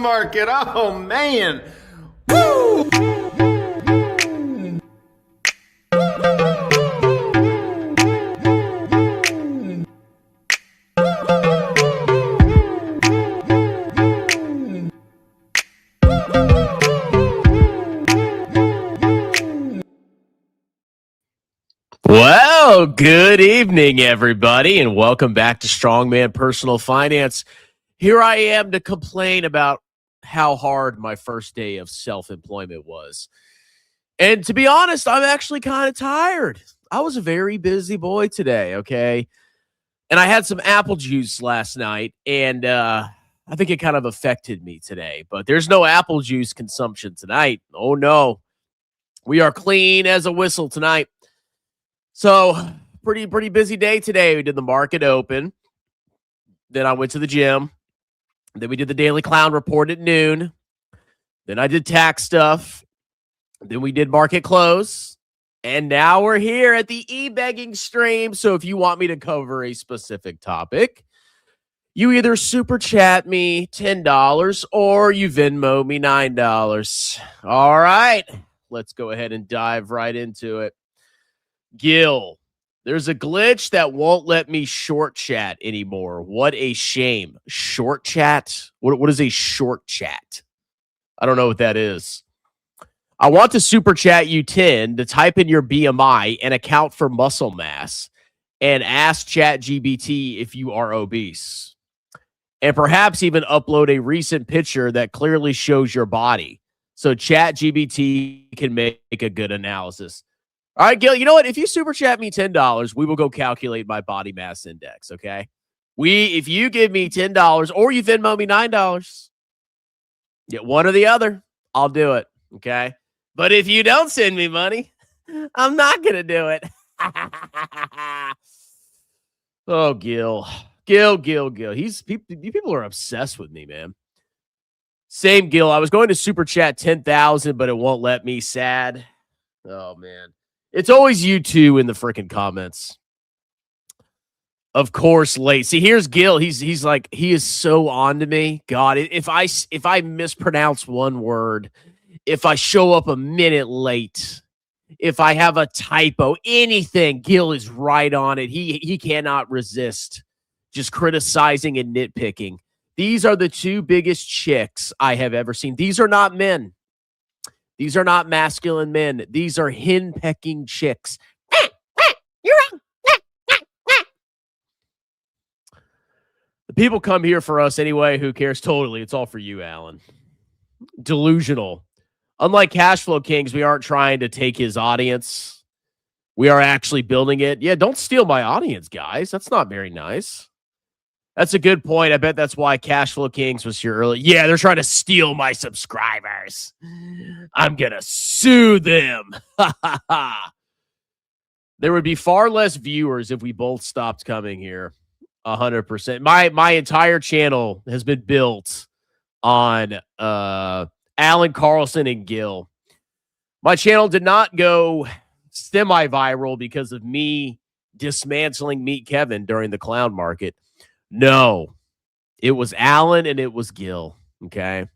market. Oh, man. Woo! Well, good evening, everybody, and welcome back to Strongman Personal Finance. Here I am to complain about how hard my first day of self-employment was. And to be honest, I'm actually kind of tired. I was a very busy boy today, okay? And I had some apple juice last night, and I think it kind of affected me today. But there's no apple juice consumption tonight. Oh, no. We are clean as a whistle tonight. So, pretty busy day today. We did the market open. Then I went to the gym. Then we did the Daily Clown Report at noon. Then I did tax stuff. Then we did market close. And now we're here at the e-begging stream. So if you want me to cover a specific topic, you either super chat me $10 or you Venmo me $9. All right, let's go ahead and dive right into it. Gil, there's a glitch that won't let me short chat anymore. What a shame. Short chat? What is a short chat? I don't know what that is. I want to super chat you 10 to type in your BMI and account for muscle mass and ask ChatGPT if you are obese. And perhaps even upload a recent picture that clearly shows your body so ChatGPT can make a good analysis. All right, Gil, you know what? If you super chat me $10, we will go calculate my body mass index, okay? If you give me $10 or you Venmo me $9, get one or the other, I'll do it, okay? But if you don't send me money, I'm not going to do it. Oh, Gil. Gil. People are obsessed with me, man. Same, Gil. I was going to super chat 10,000, but it won't let me. Sad. Oh, man. It's always you two in the freaking comments. Of course, late. See, here's Gil. He's like, he is so on to me. God, if I mispronounce one word, if I show up a minute late, if I have a typo, anything, Gil is right on it. He cannot resist just criticizing and nitpicking. These are the two biggest chicks I have ever seen. These are not men. These are not masculine men. These are hen-pecking chicks. You're wrong. The people come here for us anyway. Who cares? Totally. It's all for you, Alan. Delusional. Unlike Cashflow Kings, we aren't trying to take his audience. We are actually building it. Yeah, don't steal my audience, guys. That's not very nice. That's a good point. I bet that's why Cashflow Kings was here early. Yeah, they're trying to steal my subscribers. I'm going to sue them. There would be far less viewers if we both stopped coming here. 100%. My entire channel has been built on Alan Carlson and Gil. My channel did not go semi-viral because of me dismantling Meet Kevin during the clown market. No, it was Alan and it was Gil. Okay.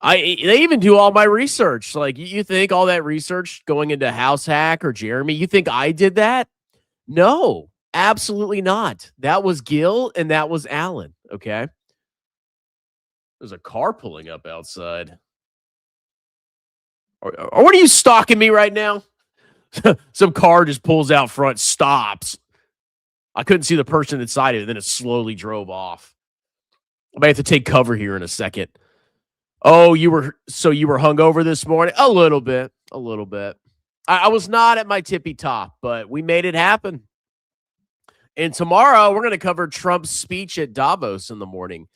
They even do all my research. Like, you think all that research going into House Hack or Jeremy, you think I did that? No, absolutely not. That was Gil and that was Alan. Okay. There's a car pulling up outside. What are you stalking me right now? Some car just pulls out front, stops. I couldn't see the person inside it, and then it slowly drove off. I may have to take cover here in a second. Oh, you were hungover this morning? A little bit. I was not at my tippy top, but we made it happen. And tomorrow, we're going to cover Trump's speech at Davos in the morning.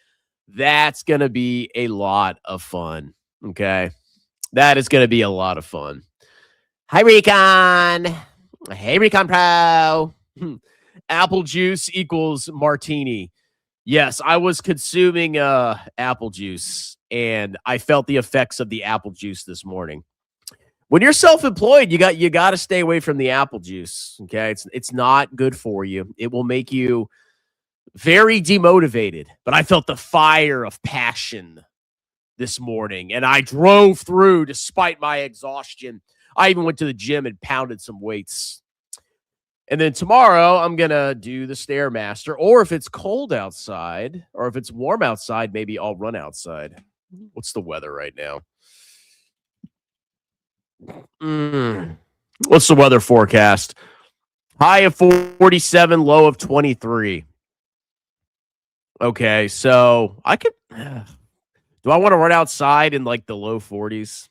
That's going to be a lot of fun, okay? That is going to be a lot of fun. Hi, Recon. Hey, Recon Pro. Apple juice equals martini. Yes, I was consuming apple juice, and I felt the effects of the apple juice this morning. When you're self-employed, you got to stay away from the apple juice. Okay, it's not good for you. It will make you very demotivated. But I felt the fire of passion this morning, and I drove through despite my exhaustion. I even went to the gym and pounded some weights. And then tomorrow, I'm going to do the Stairmaster, or if it's cold outside, or if it's warm outside, maybe I'll run outside. What's the weather right now? What's the weather forecast? High of 47, low of 23. Okay, so I could. Do I want to run outside in like the low 40s?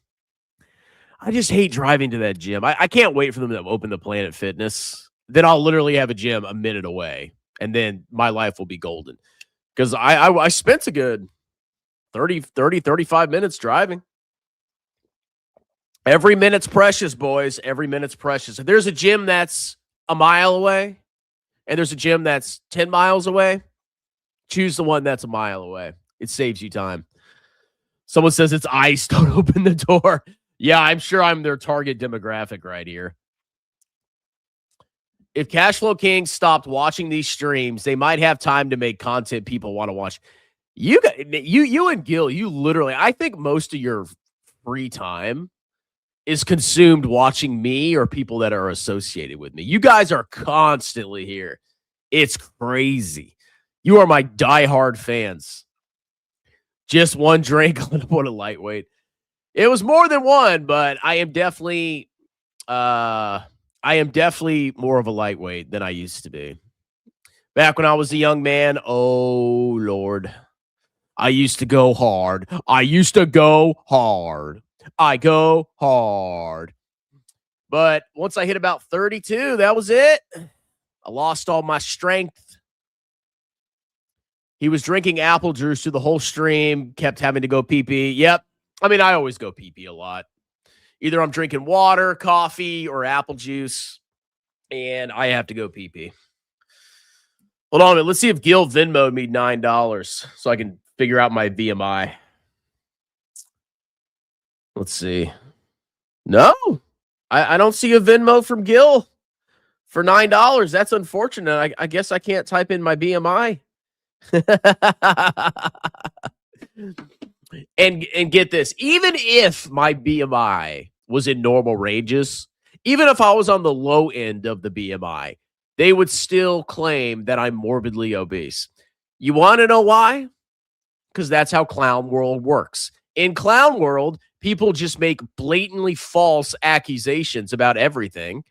I just hate driving to that gym. I can't wait for them to open the Planet Fitness. Then I'll literally have a gym a minute away, and then my life will be golden. Because I spent a good 35 minutes driving. Every minute's precious, boys. Every minute's precious. If there's a gym that's a mile away and there's a gym that's 10 miles away, choose the one that's a mile away. It saves you time. Someone says it's ice. Don't open the door. Yeah, I'm sure I'm their target demographic right here. If Cashflow King stopped watching these streams, they might have time to make content people want to watch. You and Gil, you literally, I think most of your free time is consumed watching me or people that are associated with me. You guys are constantly here. It's crazy. You are my diehard fans. Just one drink. What a lightweight. It was more than one, but I am definitely more of a lightweight than I used to be. Back when I was a young man, oh Lord, I used to go hard. I go hard. But once I hit about 32, that was it. I lost all my strength. He was drinking apple juice through the whole stream, kept having to go pee-pee. Yep. I mean, I always go pee-pee a lot. Either I'm drinking water, coffee, or apple juice, and I have to go pee-pee. Hold on a minute. Let's see if Gil Venmo'd me $9 so I can figure out my BMI. Let's see. No, I don't see a Venmo from Gil for $9. That's unfortunate. I guess I can't type in my BMI. and get this. Even if my BMI was in normal ranges, even if I was on the low end of the BMI, they would still claim that I'm morbidly obese. You want to know why? Because that's how clown world works. In clown world, people just make blatantly false accusations about everything,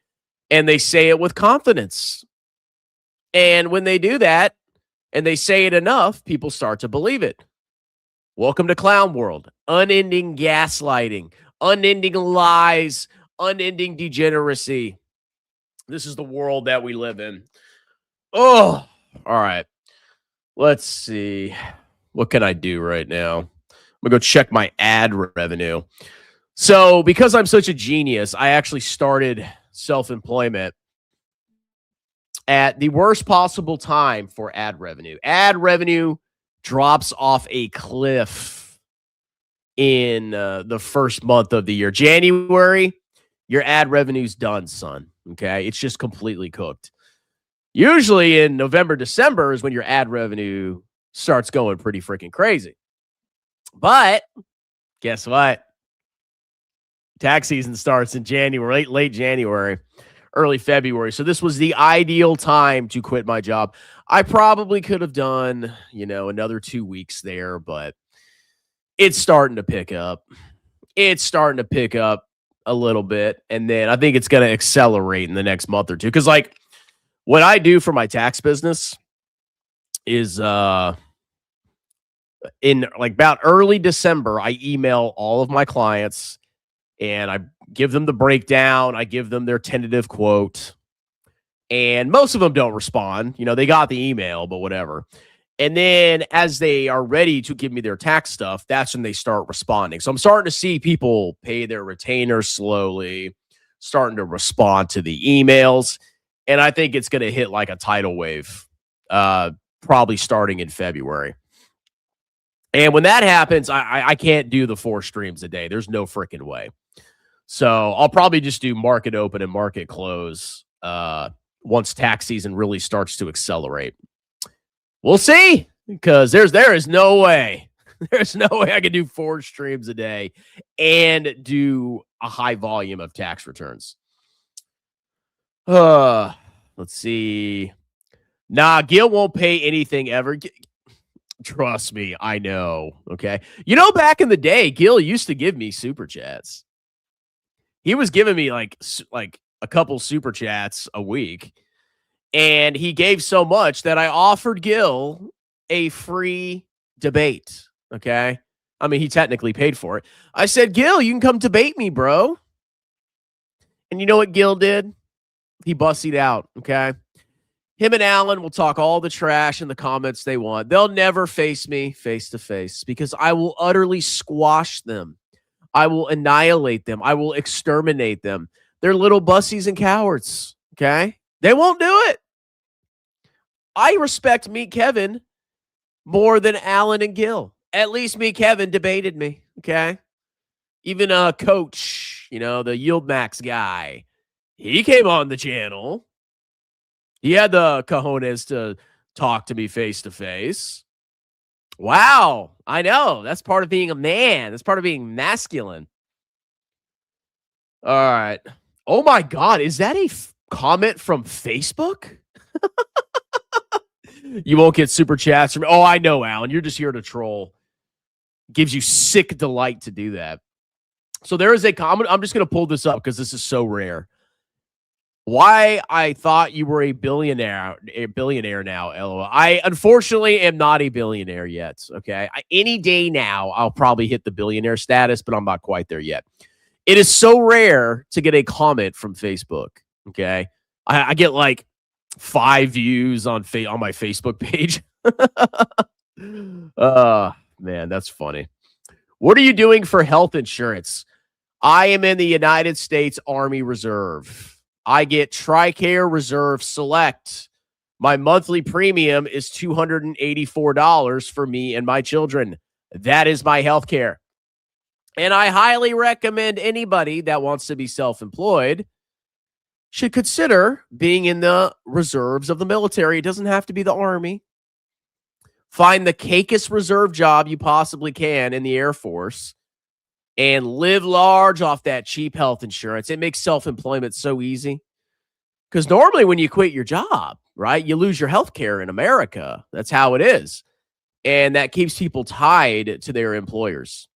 and they say it with confidence. And when they do that, and they say it enough, people start to believe it. Welcome to clown world. Unending gaslighting, unending lies, unending degeneracy. This is the world that we live in. Oh, all right. Let's see. What can I do right now? I'm going to go check my ad revenue. So because I'm such a genius, I actually started self-employment at the worst possible time for ad revenue. Ad revenue drops off a cliff in the first month of the year. January, your ad revenue's done, son. Okay? It's just completely cooked. Usually in November, December is when your ad revenue starts going pretty freaking crazy. But guess what? Tax season starts in January, late January, early February. So this was the ideal time to quit my job. I probably could have done, another 2 weeks there, but it's starting to pick up. It's starting to pick up a little bit. And then I think it's going to accelerate in the next month or two. Because what I do for my tax business is in about early December, I email all of my clients and I give them the breakdown. I give them their tentative quote. And most of them don't respond. They got the email, but whatever. And then as they are ready to give me their tax stuff, that's when they start responding. So I'm starting to see people pay their retainers slowly, starting to respond to the emails. And I think it's going to hit like a tidal wave, probably starting in February. And when that happens, I can't do the 4 streams a day. There's no freaking way. So I'll probably just do market open and market close once tax season really starts to accelerate. We'll see, because there is no way. There's no way I can do 4 streams a day and do a high volume of tax returns. Let's see. Nah, Gil won't pay anything ever. Trust me, I know. Okay. Back in the day, Gil used to give me super chats. He was giving me like a couple super chats a week. And he gave so much that I offered Gil a free debate. Okay. I mean, he technically paid for it. I said, Gil, you can come debate me, bro. And you know what Gil did? He bussied out. Okay. Him and Alan will talk all the trash in the comments they want. They'll never face me face to face because I will utterly squash them. I will annihilate them. I will exterminate them. They're little bussies and cowards. Okay. They won't do it. I respect Meet Kevin more than Alan and Gil. At least Meet Kevin debated me. Okay. Even Coach, the Yield Max guy, he came on the channel. He had the cojones to talk to me face to face. Wow. I know. That's part of being a man. That's part of being masculine. All right. Oh my God. Is that a comment from Facebook? You won't get super chats from. Oh, I know, Alan. You're just here to troll. Gives you sick delight to do that. So there is a comment. I'm just going to pull this up because this is so rare. Why I thought you were a billionaire now, LOL. I unfortunately am not a billionaire yet. Okay. Any day now, I'll probably hit the billionaire status, but I'm not quite there yet. It is so rare to get a comment from Facebook. Okay. I get like 5 views on my Facebook page. Man, that's funny. What are you doing for health insurance? I am in the United States Army Reserve. I get TRICARE Reserve Select. My monthly premium is $284 for me and my children. That is my health care. And I highly recommend anybody that wants to be self-employed should consider being in the reserves of the military. It doesn't have to be the Army. Find the cakest reserve job you possibly can in the Air Force and live large off that cheap health insurance. It makes self-employment so easy. Because normally when you quit your job, right, you lose your health care in America. That's how it is. And that keeps people tied to their employers.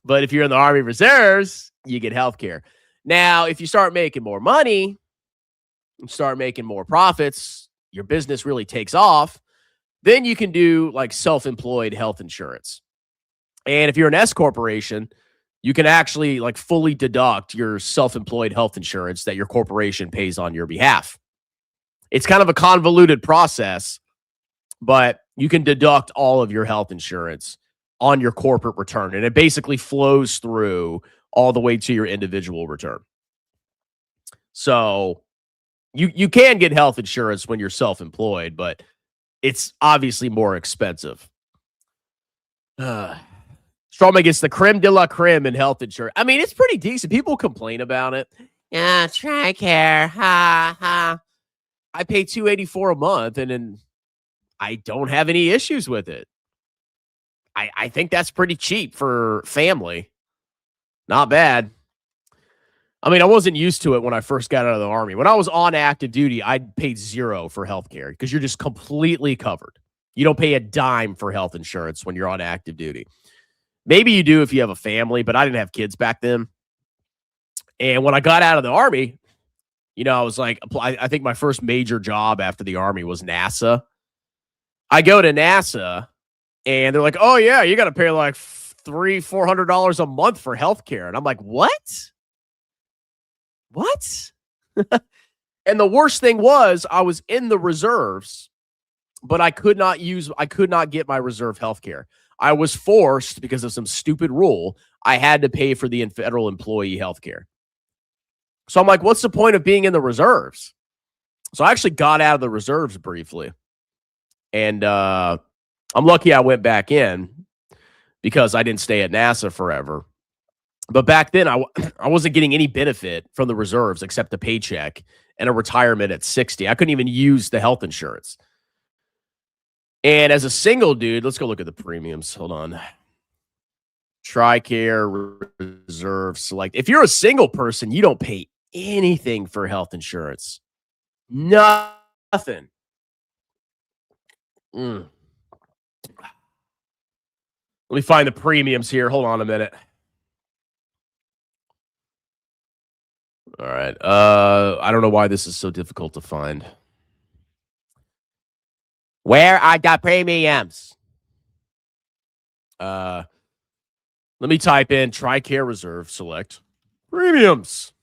But if you're in the Army Reserves, you get health care. Now, if you start making more money, you start making more profits, your business really takes off, then you can do like self-employed health insurance. And if you're an S corporation, you can actually like fully deduct your self-employed health insurance that your corporation pays on your behalf. It's kind of a convoluted process, but you can deduct all of your health insurance on your corporate return, and it basically flows through all the way to your individual return. So you can get health insurance when you're self-employed, but it's obviously more expensive. Strawman gets the creme de la creme in health insurance. I mean, it's pretty decent. People complain about it. Yeah, TRICARE. Ha ha. I pay $284 a month, and then I don't have any issues with it. I think that's pretty cheap for family. Not bad. I mean, I wasn't used to it when I first got out of the Army. When I was on active duty, I paid $0 for health care because you're just completely covered. You don't pay a dime for health insurance when you're on active duty. Maybe you do if you have a family, but I didn't have kids back then. And when I got out of the Army, I was like, I think my first major job after the Army was NASA. I go to NASA, and they're like, oh, yeah, you got to pay like $300-$400 a month for healthcare. And I'm like, what? What? And the worst thing was I was in the reserves, but I could not get my reserve healthcare. I was forced, because of some stupid rule, I had to pay for the federal employee healthcare. So I'm like, what's the point of being in the reserves? So I actually got out of the reserves briefly. And I'm lucky I went back in because I didn't stay at NASA forever. But back then, I wasn't getting any benefit from the reserves except a paycheck and a retirement at 60. I couldn't even use the health insurance. And as a single dude, let's go look at the premiums. Hold on. TRICARE Reserve Select. If you're a single person, you don't pay anything for health insurance. Nothing. Let me find the premiums here. Hold on a minute. All right. I don't know why this is so difficult to find. Where are the premiums? Let me type in TRICARE Reserve Select premiums.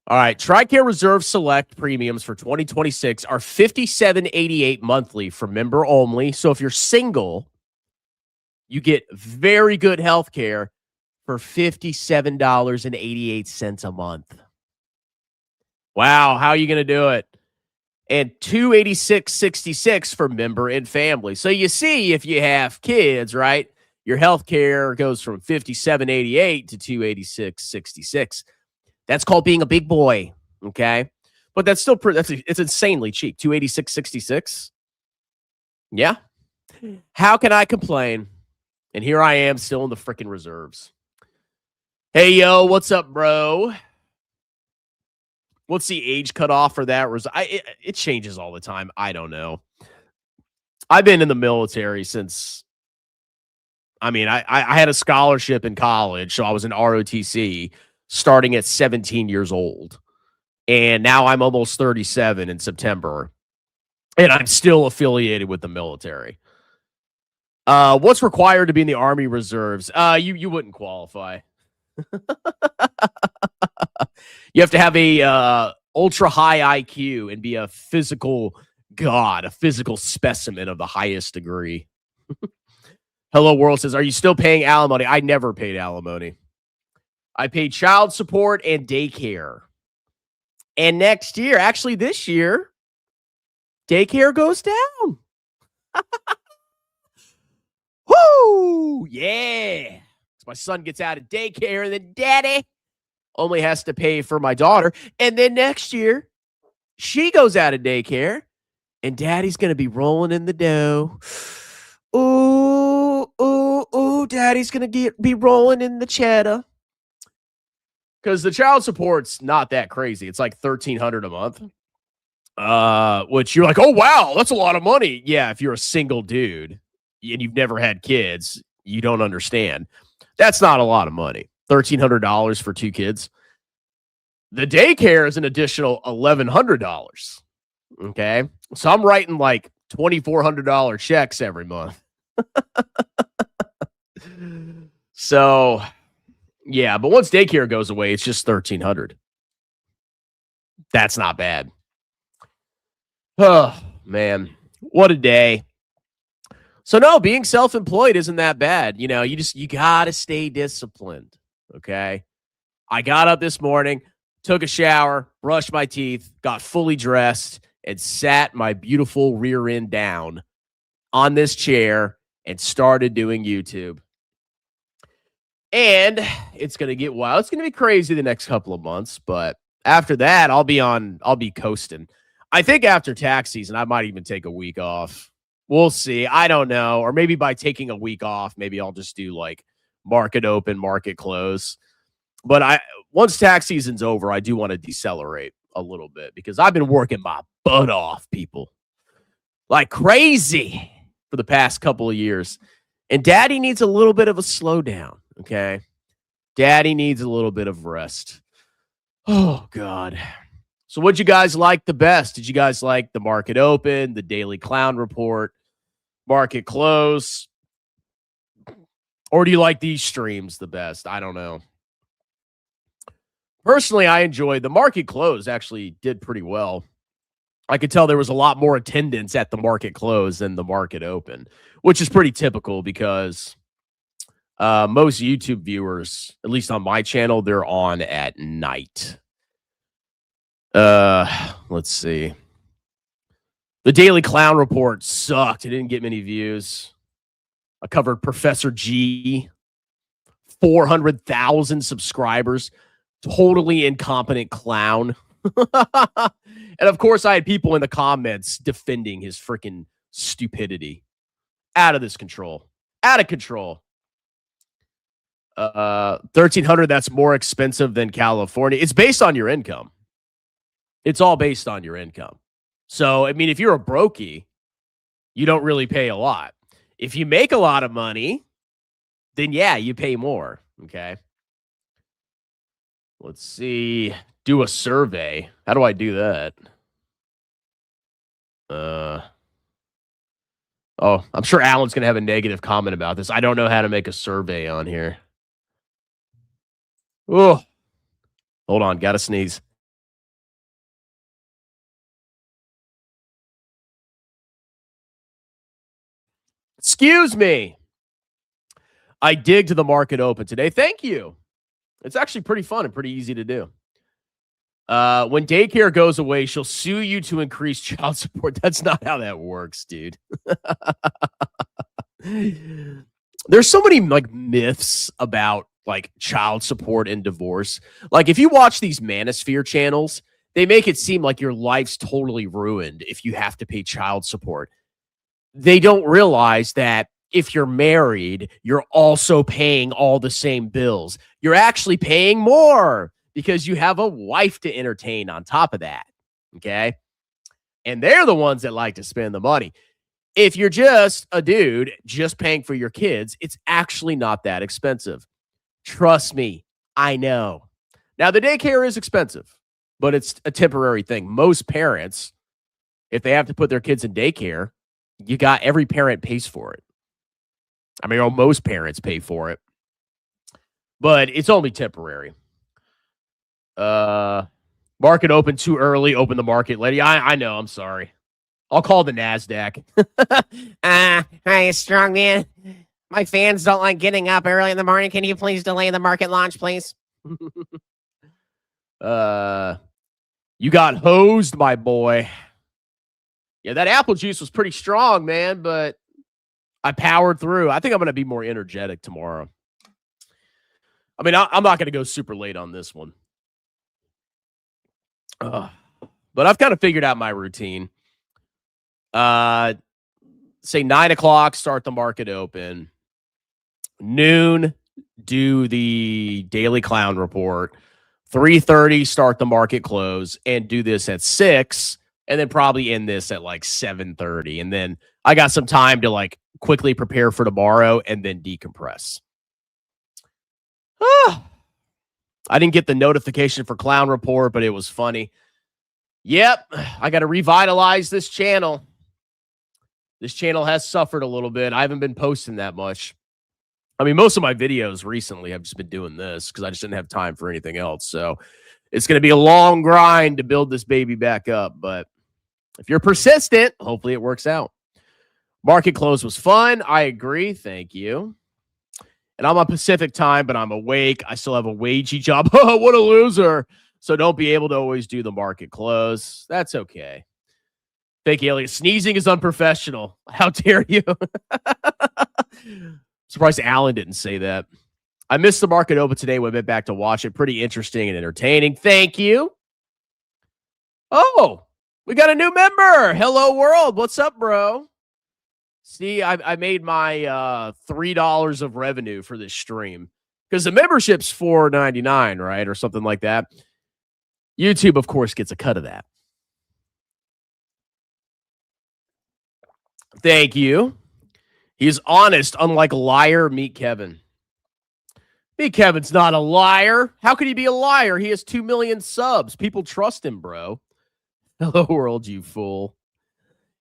All right, TRICARE Reserve Select premiums for 2026 are $57.88 monthly for member only. So if you're single, you get very good health care for $57.88 a month. Wow, how are you going to do it? And $286.66 for member and family. So you see, if you have kids, right, your health care goes from $57.88 to $286.66. That's called being a big boy, okay? But that's still it's insanely cheap. $286.66. Yeah. How can I complain? And here I am still in the freaking reserves. Hey, yo, what's up, bro? What's the age cutoff for that? It changes all the time. I don't know. I've been in the military since, I had a scholarship in college, so I was in ROTC starting at 17 years old. And now I'm almost 37 in September. And I'm still affiliated with the military. What's required to be in the Army Reserves? You wouldn't qualify. You have to have a ultra high IQ and be a physical god, a physical specimen of the highest degree. Hello World says, are you still paying alimony? I never paid alimony. I paid child support and daycare. And next year, actually this year, daycare goes down. Woo! Yeah. So my son gets out of daycare and then daddy only has to pay for my daughter. And then next year, she goes out of daycare and daddy's going to be rolling in the dough. Ooh, daddy's going to be rolling in the cheddar. Because the child support's not that crazy. It's like $1,300 a month. Which you're like, oh, wow, that's a lot of money. Yeah, if you're a single dude and you've never had kids, you don't understand. That's not a lot of money. $1,300 for 2 kids. The daycare is an additional $1,100. Okay. So I'm writing like $2,400 checks every month. So, yeah, but once daycare goes away, it's just $1,300. That's not bad. Oh, man. What a day. So no, being self-employed isn't that bad. You know, you got to stay disciplined. Okay. I got up this morning, took a shower, brushed my teeth, got fully dressed, and sat my beautiful rear end down on this chair and started doing YouTube. And it's going to get wild. It's going to be crazy the next couple of months, but after that, I'll be coasting. I think after tax season, I might even take a week off. We'll see. I don't know. Or maybe by taking a week off, maybe I'll just do like market open, market close. But once tax season's over, I do want to decelerate a little bit because I've been working my butt off, people, like crazy for the past couple of years. And daddy needs a little bit of a slowdown, okay? Daddy needs a little bit of rest. Oh, God. So what'd you guys like the best? Did you guys like the market open, the daily clown report, market close? Or do you like these streams the best? I don't know. Personally, I enjoyed the market close. Actually did pretty well. I could tell there was a lot more attendance at the market close than the market open, which is pretty typical because most YouTube viewers, at least on my channel, they're on at night. Let's see. The Daily Clown Report sucked. It didn't get many views. I covered Professor G, 400,000 subscribers, totally incompetent clown. And of course, I had people in the comments defending his freaking stupidity. Out of this control. Out of control. 1,300, that's more expensive than California. It's based on your income. It's all based on your income. So, I mean, if you're a brokey, you don't really pay a lot. If you make a lot of money, then yeah, you pay more. Okay. Let's see. Do a survey. How do I do that? Oh, I'm sure Alan's going to have a negative comment about this. I don't know how to make a survey on here. Oh, hold on. Got to sneeze. Excuse me. I digged the market open today. Thank you. It's actually pretty fun and pretty easy to do. When daycare goes away, she'll sue you to increase child support. That's not how that works, dude. There's so many like myths about like child support and divorce. Like if you watch these manosphere channels, they make it seem like your life's totally ruined if you have to pay child support. They don't realize that if you're married, you're also paying all the same bills. You're actually paying more because you have a wife to entertain on top of that. Okay. And they're the ones that like to spend the money. If you're just a dude just paying for your kids, it's actually not that expensive. Trust me, I know. Now, the daycare is expensive, but it's a temporary thing. Most parents, if they have to put their kids in daycare, every parent pays for it. I mean, most parents pay for it, but it's only temporary. Market open too early. Open the market, lady. I know. I'm sorry. I'll call the NASDAQ. Hi, strongman. My fans don't like getting up early in the morning. Can you please delay the market launch, please? You got hosed, my boy. Yeah, that apple juice was pretty strong, man, but I powered through. I think I'm going to be more energetic tomorrow. I mean, I'm not going to go super late on this one. But I've kind of figured out my routine. Say 9 o'clock, start the market open. Noon, do the daily clown report. 3:30, start the market close, and do this at 6, and then probably end this at like 7:30. And then I got some time to like quickly prepare for tomorrow and then decompress. I didn't get the notification for clown report, but it was funny. Yep, I got to revitalize this channel. This channel has suffered a little bit. I haven't been posting that much. I mean, most of my videos recently I've just been doing this because I just didn't have time for anything else. So it's going to be a long grind to build this baby back up. But if you're persistent, hopefully it works out. Market close was fun. I agree. Thank you. And I'm on Pacific time, but I'm awake. I still have a wagey job. Oh, what a loser. So don't be able to always do the market close. That's okay. Fake alien. Sneezing is unprofessional. How dare you? Surprised Alan didn't say that. I missed the market open today. We went back to watch it. Pretty interesting and entertaining. Thank you. Oh, we got a new member. Hello, world. What's up, bro? See, I made my $3 of revenue for this stream because the membership's $4.99, right, or something like that. YouTube, of course, gets a cut of that. Thank you. He's honest, unlike liar. Meet Kevin. Meet Kevin's not a liar. How could he be a liar? He has 2 million subs. People trust him, bro. Hello, world, you fool.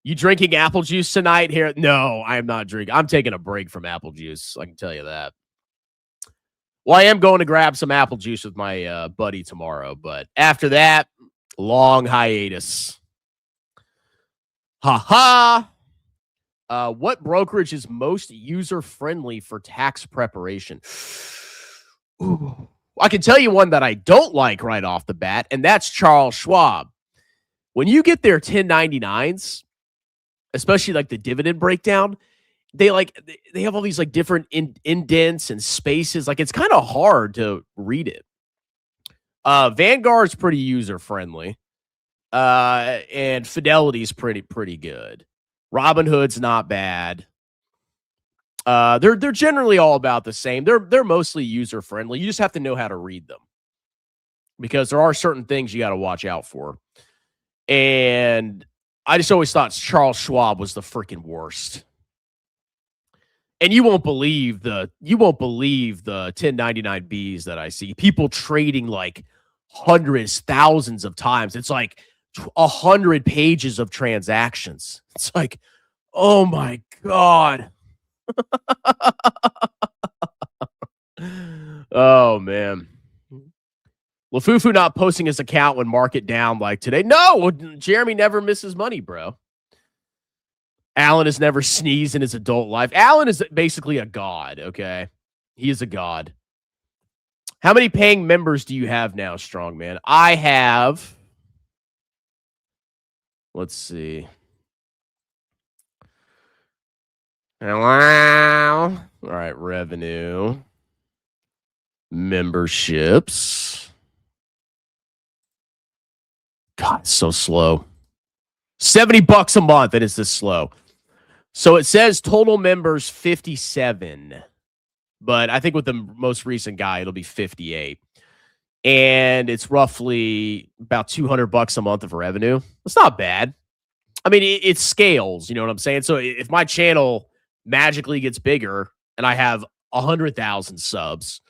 You drinking apple juice tonight here? No, I am not drinking. I'm taking a break from apple juice. I can tell you that. Well, I am going to grab some apple juice with my buddy tomorrow. But after that, long hiatus. Ha-ha. What brokerage is most user-friendly for tax preparation? Ooh, I can tell you one that I don't like right off the bat, and that's Charles Schwab. When you get their 1099s, especially like the dividend breakdown, they have all these like different indents and spaces. Like it's kind of hard to read it. Vanguard's pretty user-friendly. And Fidelity's pretty good. Robinhood's not bad. They're generally all about the same. They're mostly user friendly. You just have to know how to read them because there are certain things you got to watch out for. And I just always thought Charles Schwab was the freaking worst. And you won't believe the 1099Bs that I see. People trading like hundreds, thousands of times. It's like 100 pages of transactions. It's like, oh my God. Oh man. LaFufu not posting his account when market down like today. No, Jeremy never misses money, bro. Alan has never sneezed in his adult life. Alan is basically a god, okay? He is a god. How many paying members do you have now, Strongman? I have, let's see. Hello. All right, revenue. Memberships. God, it's so slow. $70 a month, and it's this slow. So it says total members 57, but I think with the most recent guy, it'll be 58. And it's roughly about $200 a month of revenue. It's not bad. I mean, it scales, you know what I'm saying? So if my channel magically gets bigger and I have 100,000 subs,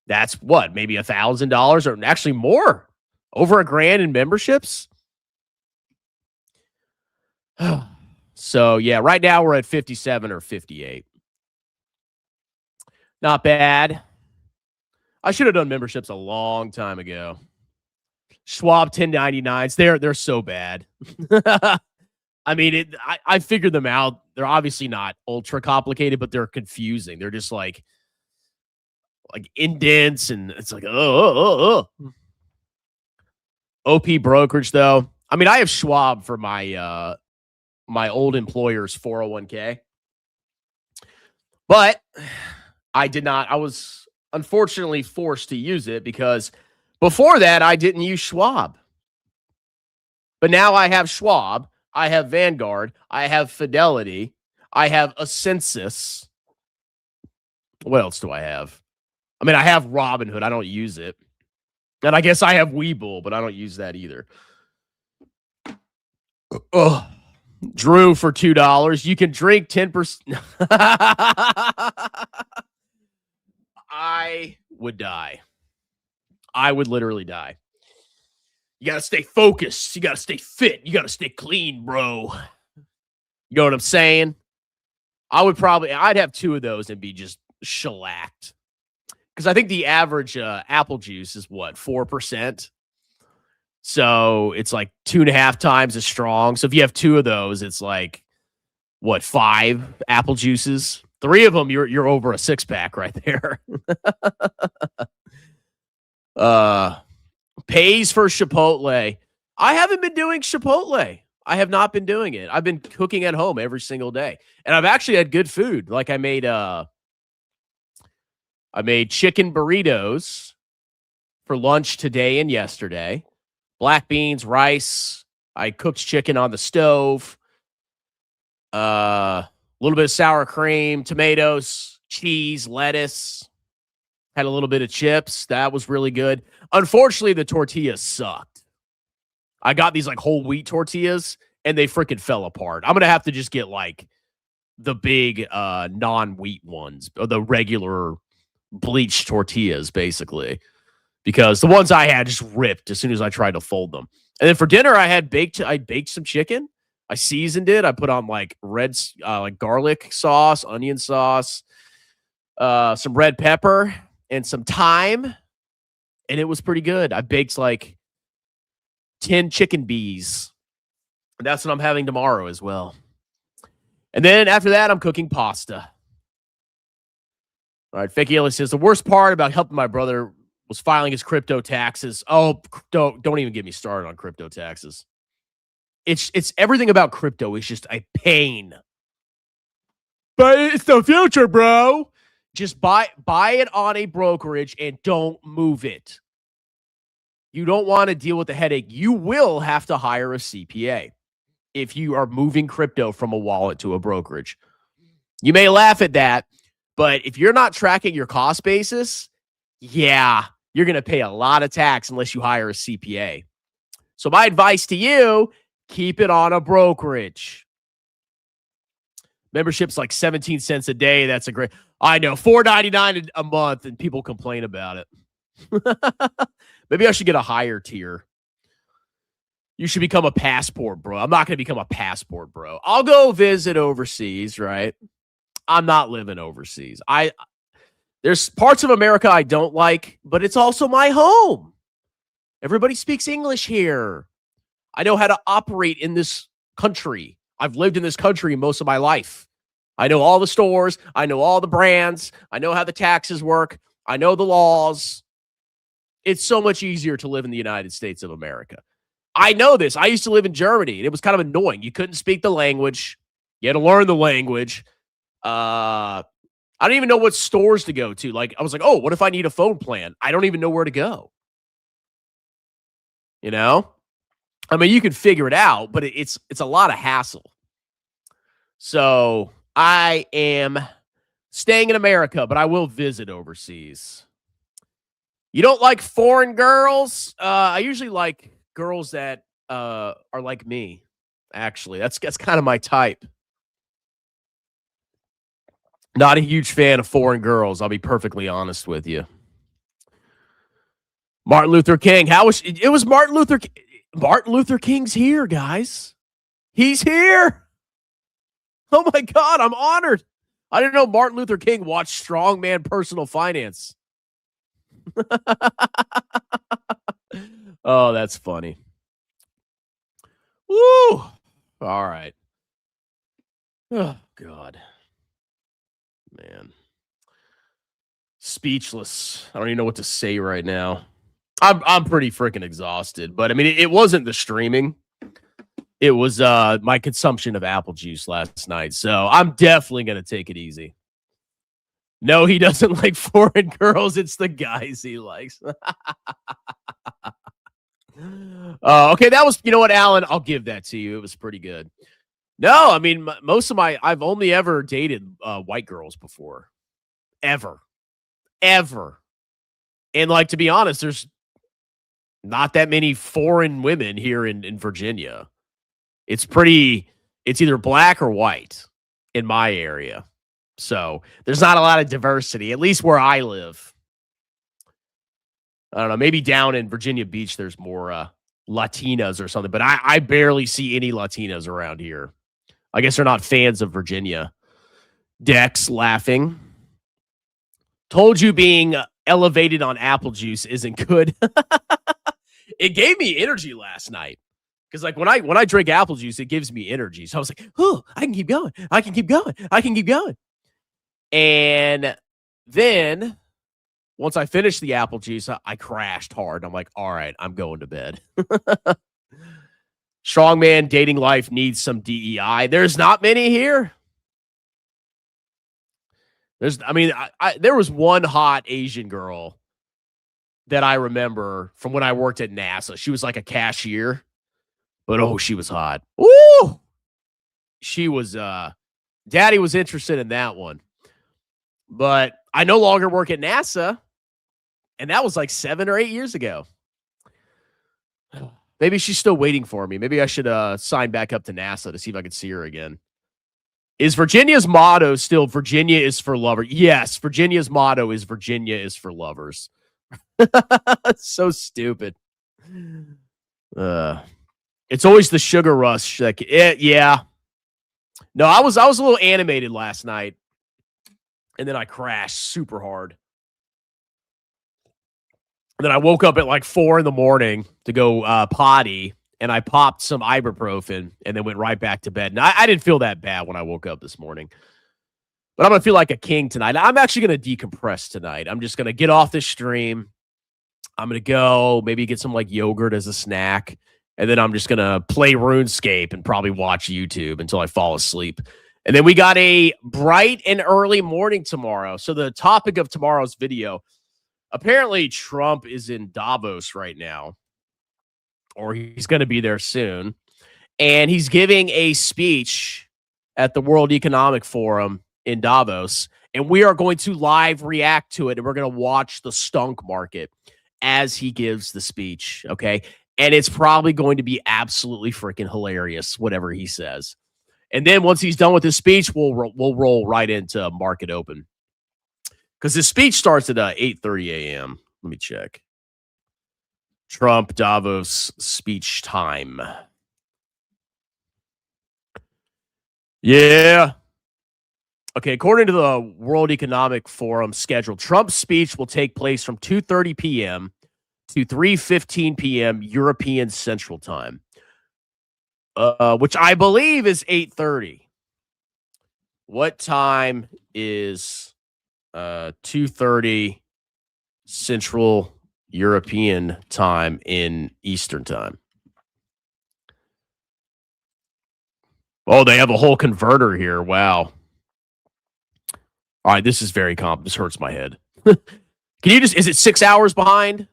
that's what, maybe $1,000 or actually more, over $1,000 in memberships. So yeah, right now we're at 57 or 58. Not bad. I should have done memberships a long time ago. Schwab 1099s, they're so bad. I mean, I figured them out. They're obviously not ultra complicated, but they're confusing. They're just like indents, and it's like OP brokerage though. I mean, I have Schwab for my my old employer's 401k, but I did not. I was unfortunately forced to use it because before that I didn't use Schwab. But now I have Schwab, I have Vanguard, I have Fidelity, I have Ascensus. What else do I have? I mean, I have Robinhood. I don't use it. And I guess I have Webull, but I don't use that either. Ugh. Drew for $2. You can drink 10%. I would die. I would literally die. You got to stay focused. You got to stay fit. You got to stay clean, bro. You know what I'm saying? I'd have 2 of those and be just shellacked. Because I think the average apple juice is what, 4%? So it's like 2.5 times as strong. So if you have 2 of those, it's like, what, 5 apple juices? 3 of them, you're over a 6-pack right there. Pays for Chipotle. I haven't been doing Chipotle. I have not been doing it. I've been cooking at home every single day. And I've actually had good food. Like I made chicken burritos for lunch today and yesterday. Black beans, rice. I cooked chicken on the stove. A little bit of sour cream, tomatoes, cheese, lettuce. Had a little bit of chips. That was really good. Unfortunately, the tortillas sucked. I got these like whole wheat tortillas and they freaking fell apart. I'm going to have to just get like the big non-wheat ones, or the regular bleached tortillas, basically. Because the ones I had just ripped as soon as I tried to fold them. And then for dinner, I baked some chicken. I seasoned it. I put on like like garlic sauce, onion sauce, some red pepper, and some thyme. And it was pretty good. I baked like 10 chicken bees. And that's what I'm having tomorrow as well. And then after that, I'm cooking pasta. All right, Vicky Ellis says, the worst part about helping my brother was filing his crypto taxes. Oh, don't even get me started on crypto taxes. It's everything about crypto is just a pain. But it's the future, bro. Just buy it on a brokerage and don't move it. You don't want to deal with the headache. You will have to hire a CPA if you are moving crypto from a wallet to a brokerage. You may laugh at that, but if you're not tracking your cost basis, yeah, you're going to pay a lot of tax unless you hire a CPA. So my advice to you, keep it on a brokerage. Membership's like 17 cents a day. That's a great, I know, $4.99 a month, and people complain about it. Maybe I should get a higher tier. You should become a passport bro. I'm not going to become a passport bro. I'll go visit overseas, right? I'm not living overseas. There's parts of America I don't like, but it's also my home. Everybody speaks English here. I know how to operate in this country. I've lived in this country most of my life. I know all the stores. I know all the brands. I know how the taxes work. I know the laws. It's so much easier to live in the United States of America. I know this. I used to live in Germany, and it was kind of annoying. You couldn't speak the language. You had to learn the language. I don't even know what stores to go to. Like, I was like, oh, what if I need a phone plan? I don't even know where to go. You know? I mean, you can figure it out, but it's a lot of hassle. So I am staying in America, but I will visit overseas. You don't like foreign girls? I usually like girls that are like me, actually. That's kind of my type. Not a huge fan of foreign girls, I'll be perfectly honest with you. Martin Luther King. It was Martin Luther King's here, guys. He's here. Oh my God, I'm honored. I didn't know Martin Luther King watched Strongman Personal Finance. Oh, that's funny. Woo! All right. Oh, God. Man. Speechless. I don't even know what to say right now. I'm pretty freaking exhausted, but I mean, it wasn't the streaming. It was my consumption of apple juice last night. So I'm definitely going to take it easy. No, he doesn't like foreign girls. It's the guys he likes. Okay, that was, you know what, Alan? I'll give that to you. It was pretty good. No, I mean, I've only ever dated white girls before. Ever. And like, to be honest, there's not that many foreign women here in Virginia. It's either black or white in my area. So there's not a lot of diversity, at least where I live. I don't know, maybe down in Virginia Beach, there's more Latinas or something, but I barely see any Latinas around here. I guess they're not fans of Virginia. Dex laughing. Told you being elevated on apple juice isn't good. It gave me energy last night. Because like when I drink apple juice, it gives me energy. So I was like, oh, I can keep going. I can keep going. And then once I finished the apple juice, I crashed hard. I'm like, all right, I'm going to bed. Strongman dating life needs some DEI. There's not many here. There was one hot Asian girl that I remember from when I worked at NASA. She was like a cashier, but oh, she was hot. Woo! She was, Daddy was interested in that one. But I no longer work at NASA, and that was like 7 or 8 years ago. Maybe she's still waiting for me. Maybe I should sign back up to NASA to see if I can see her again. Is Virginia's motto still Virginia is for lovers? Yes, Virginia's motto is Virginia is for lovers. So stupid. It's always the sugar rush. Like, yeah. No, I was a little animated last night, and then I crashed super hard. And then I woke up at like 4 a.m. to go potty, and I popped some ibuprofen and then went right back to bed. And I didn't feel that bad when I woke up this morning. But I'm going to feel like a king tonight. I'm actually going to decompress tonight. I'm just going to get off this stream. I'm going to go maybe get some like yogurt as a snack. And then I'm just going to play RuneScape and probably watch YouTube until I fall asleep. And then we got a bright and early morning tomorrow. So the topic of tomorrow's video, apparently Trump is in Davos right now, or he's going to be there soon. And he's giving a speech at the World Economic Forum in Davos, and we are going to live react to it, and we're going to watch the stunk market as he gives the speech, okay? And it's probably going to be absolutely freaking hilarious, whatever he says. And then once he's done with his speech, we'll roll right into market open. Because his speech starts at 8:30 a.m. Let me check. Trump Davos speech time. Yeah. Okay, according to the World Economic Forum schedule, Trump's speech will take place from 2:30 p.m. to 3:15 p.m. European Central Time, which I believe is 8:30. What time is 2:30 Central European Time in Eastern Time? Oh, they have a whole converter here. Wow. All right, this is very this hurts my head. Can you is it 6 hours behind?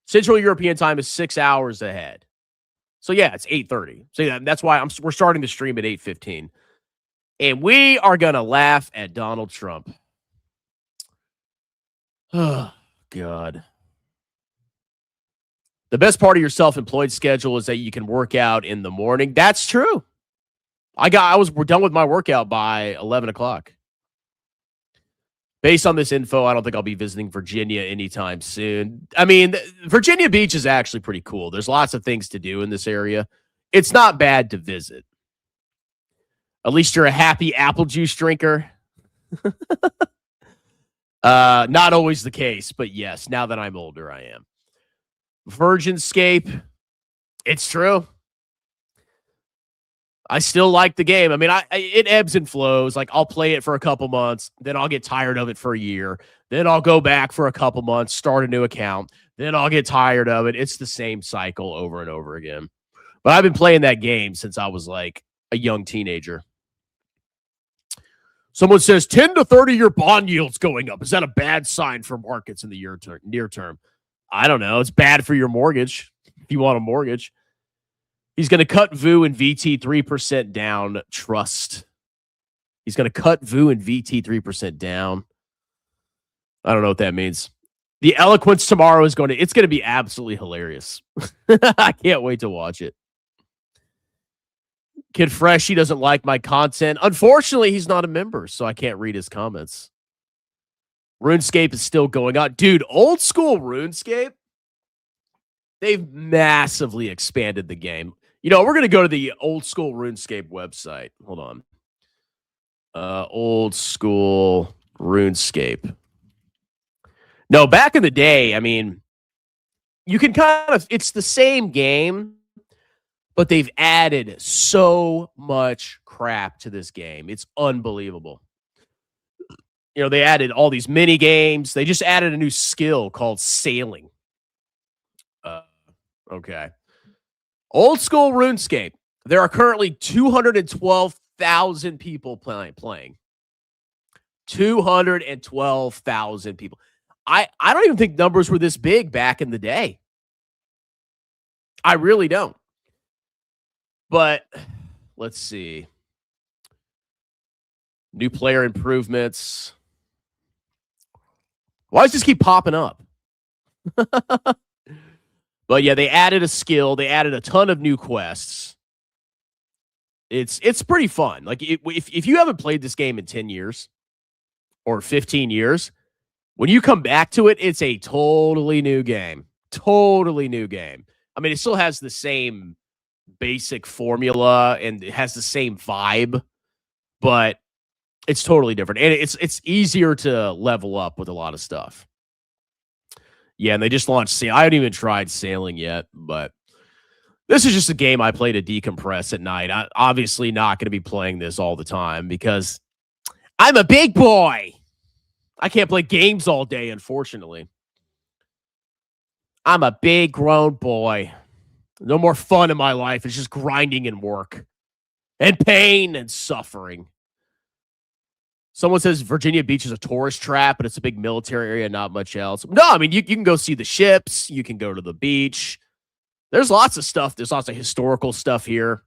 Central European Time is 6 hours ahead. So yeah, it's 8:30. So yeah, that's why we're starting the stream at 8:15. And we are going to laugh at Donald Trump. Oh, God. The best part of your self-employed schedule is that you can work out in the morning. That's true. We're done with my workout by 11 o'clock. Based on this info, I don't think I'll be visiting Virginia anytime soon. I mean, Virginia Beach is actually pretty cool. There's lots of things to do in this area. It's not bad to visit. At least you're a happy apple juice drinker. Not always the case, but yes, now that I'm older, I am. Virginscape, it's true. I still like the game. I mean, it ebbs and flows. Like, I'll play it for a couple months, then I'll get tired of it for a year. Then I'll go back for a couple months, start a new account. Then I'll get tired of it. It's the same cycle over and over again. But I've been playing that game since I was like a young teenager. Someone says 10 to 30-year bond yields going up. Is that a bad sign for markets in the near term? I don't know. It's bad for your mortgage if you want a mortgage. He's going to cut VU and VT 3% down. Trust. He's going to cut VU and VT 3% down. I don't know what that means. The eloquence tomorrow it's going to be absolutely hilarious. I can't wait to watch it. Kid Fresh, he doesn't like my content. Unfortunately, he's not a member, so I can't read his comments. RuneScape is still going on. Dude, old school RuneScape, they've massively expanded the game. You know, we're going to go to the old school RuneScape website. Hold on. Old school RuneScape. No, back in the day, I mean, you can it's the same game, but they've added so much crap to this game. It's unbelievable. You know, they added all these mini games. They just added a new skill called sailing. Okay. Old school RuneScape. There are currently 212,000 people playing. 212,000 people. I don't even think numbers were this big back in the day. I really don't. But let's see. New player improvements. Why does this keep popping up? But yeah, they added a skill. They added a ton of new quests. It's pretty fun. Like, if you haven't played this game in 10 years or 15 years, when you come back to it, it's a totally new game. Totally new game. I mean, it still has the same basic formula and it has the same vibe, but it's totally different. And it's easier to level up with a lot of stuff. Yeah, and they just launched sailing. I haven't even tried sailing yet, but this is just a game I play to decompress at night. I'm obviously not going to be playing this all the time because I'm a big boy. I can't play games all day, unfortunately. I'm a big grown boy. No more fun in my life. It's just grinding and work and pain and suffering. Someone says Virginia Beach is a tourist trap, but it's a big military area, not much else. No, I mean, you can go see the ships. You can go to the beach. There's lots of stuff. There's lots of historical stuff here.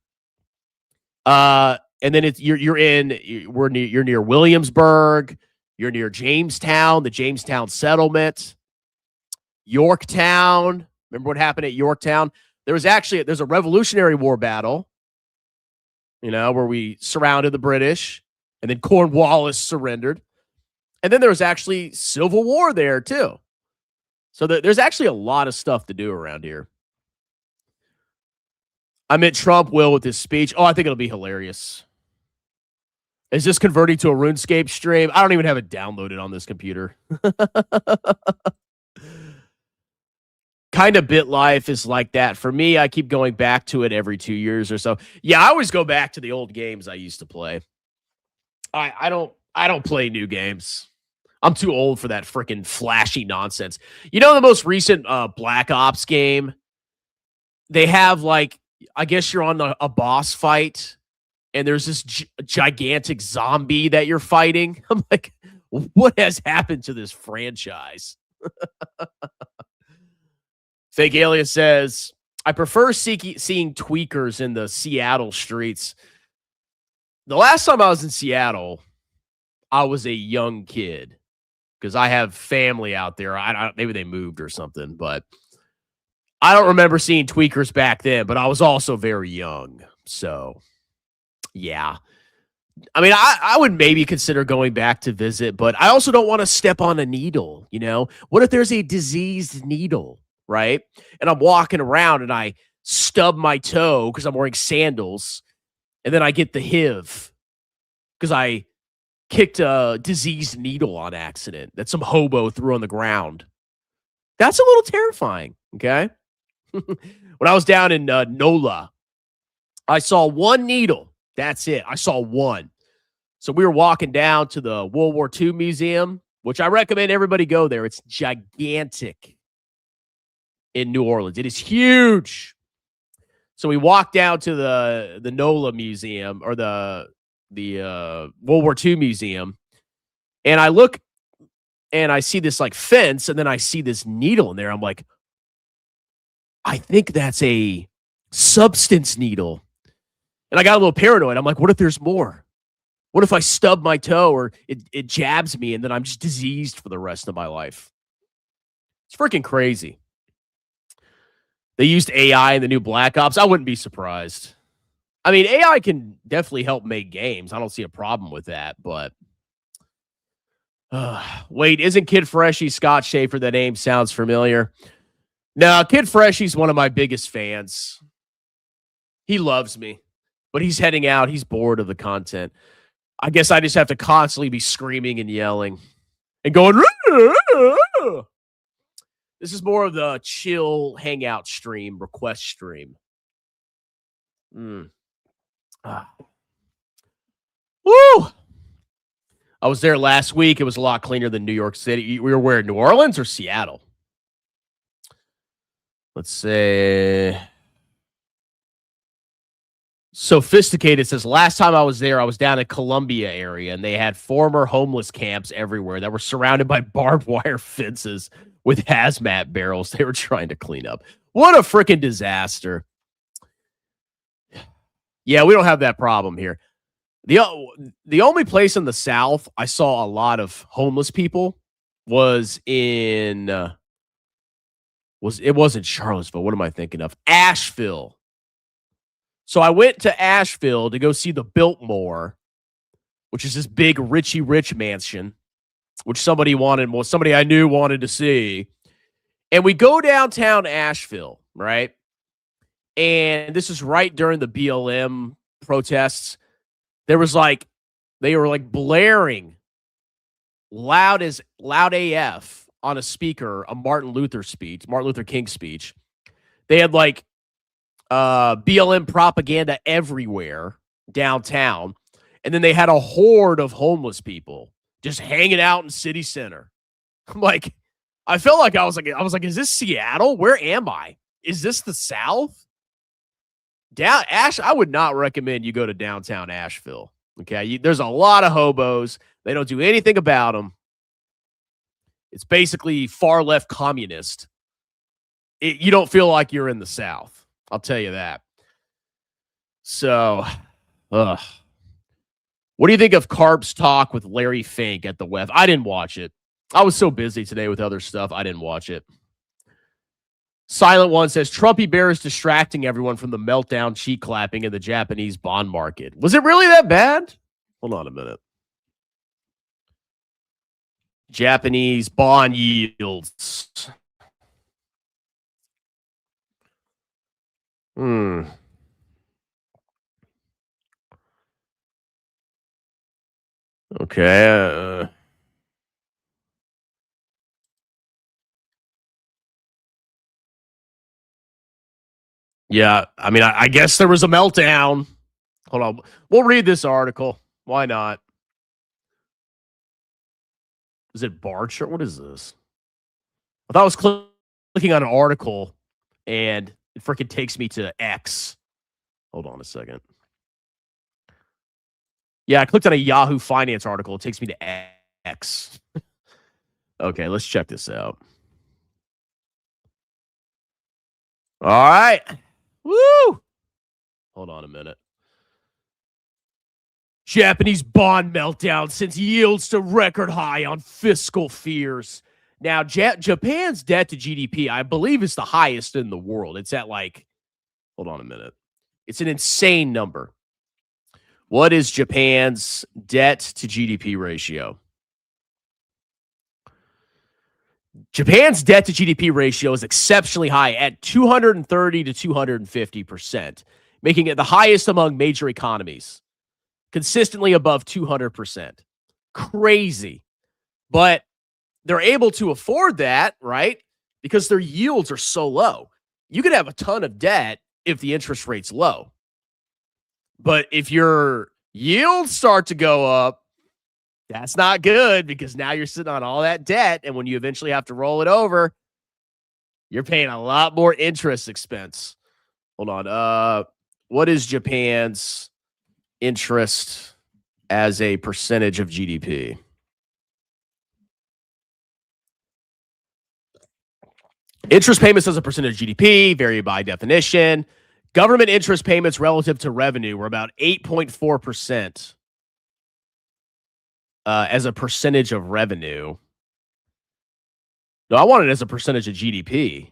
And then you're near Williamsburg, you're near Jamestown, the Jamestown settlement, Yorktown. Remember what happened at Yorktown? There's a Revolutionary War battle, where we surrounded the British, and then Cornwallis surrendered. And then there was actually Civil War there too. So there's actually a lot of stuff to do around here. I met Trump will with his speech. Oh, I think it'll be hilarious. Is this converting to a RuneScape stream? I don't even have it downloaded on this computer. Kind of Bit Life is like that. For me, I keep going back to it every 2 years or so. Yeah, I always go back to the old games I used to play. I don't play new games. I'm too old for that freaking flashy nonsense. The most recent Black Ops game? They have I guess you're on a boss fight, and there's this gigantic zombie that you're fighting. I'm like, what has happened to this franchise? Fake Alien says, I prefer seeing tweakers in the Seattle streets. The last time I was in Seattle, I was a young kid because I have family out there. Maybe they moved or something, but I don't remember seeing tweakers back then, but I was also very young. So, yeah. I mean, I would maybe consider going back to visit, but I also don't want to step on a needle, What if there's a diseased needle, right? And I'm walking around and I stub my toe because I'm wearing sandals, and then I get the HIV because I kicked a diseased needle on accident that some hobo threw on the ground. That's a little terrifying, okay? When I was down in NOLA, I saw one needle. That's it. I saw one. So we were walking down to the World War II Museum, which I recommend everybody go there. It's gigantic in New Orleans. It is huge. So we walked down to the NOLA Museum, or the World War II Museum, and I look and I see this fence, and then I see this needle in there. I'm like, I think that's a substance needle. And I got a little paranoid. I'm like, what if there's more? What if I stub my toe or it jabs me and then I'm just diseased for the rest of my life? It's freaking crazy. They used AI in the new Black Ops. I wouldn't be surprised. I mean, AI can definitely help make games. I don't see a problem with that, but wait, isn't Kid Freshie Scott Schaefer? That name sounds familiar. No, Kid Freshie's one of my biggest fans. He loves me, but he's heading out. He's bored of the content. I guess I just have to constantly be screaming and yelling and going. This is more of the chill hangout stream, request stream. Woo! I was there last week. It was a lot cleaner than New York City. We were where, New Orleans or Seattle? Let's say Sophisticated says, last time I was there, I was down in Columbia area, and they had former homeless camps everywhere that were surrounded by barbed wire fences with hazmat barrels they were trying to clean up. What a freaking disaster. Yeah, we don't have that problem here. The only place in the South I saw a lot of homeless people was in it wasn't Charlottesville. What am I thinking of? Asheville. So I went to Asheville to go see the Biltmore, which is this big Richie Rich mansion, which somebody I knew wanted to see. And we go downtown Asheville, right? And this is right during the BLM protests. There was they were blaring loud AF on a speaker, a Martin Luther King speech. They had BLM propaganda everywhere downtown. And then they had a horde of homeless people just hanging out in city center. I'm like, I felt like I was like, is this Seattle? Where am I? Is this the South? I would not recommend you go to downtown Asheville. Okay. There's a lot of hobos. They don't do anything about them. It's basically far left communist. You don't feel like you're in the South. I'll tell you that. So, What do you think of Carp's talk with Larry Fink at the WEF? I didn't watch it. I was so busy today with other stuff, I didn't watch it. Silent One says, Trumpy Bear is distracting everyone from the meltdown cheek clapping in the Japanese bond market. Was it really that bad? Hold on a minute. Japanese bond yields. Okay. Yeah, I mean, I guess there was a meltdown. Hold on. We'll read this article. Why not? Is it Barcher? What is this? I thought I was clicking on an article and it freaking takes me to X. Hold on a second. Yeah, I clicked on a Yahoo Finance article. It takes me to X. Okay, let's check this out. All right. Woo! Hold on a minute. Japanese bond meltdown sends yields to record high on fiscal fears. Now, Japan's debt to GDP, I believe, is the highest in the world. It's at hold on a minute. It's an insane number. What is Japan's debt to GDP ratio? Japan's debt to GDP ratio is exceptionally high at 230 to 250%, making it the highest among major economies, consistently above 200%. Crazy. But they're able to afford that, right? Because their yields are so low. You could have a ton of debt if the interest rate's low. But if your yields start to go up, that's not good because now you're sitting on all that debt. And when you eventually have to roll it over, you're paying a lot more interest expense. Hold on. What is Japan's interest as a percentage of GDP? Interest payments as a percentage of GDP vary by definition. Government interest payments relative to revenue were about 8.4% as a percentage of revenue. No, I want it as a percentage of GDP.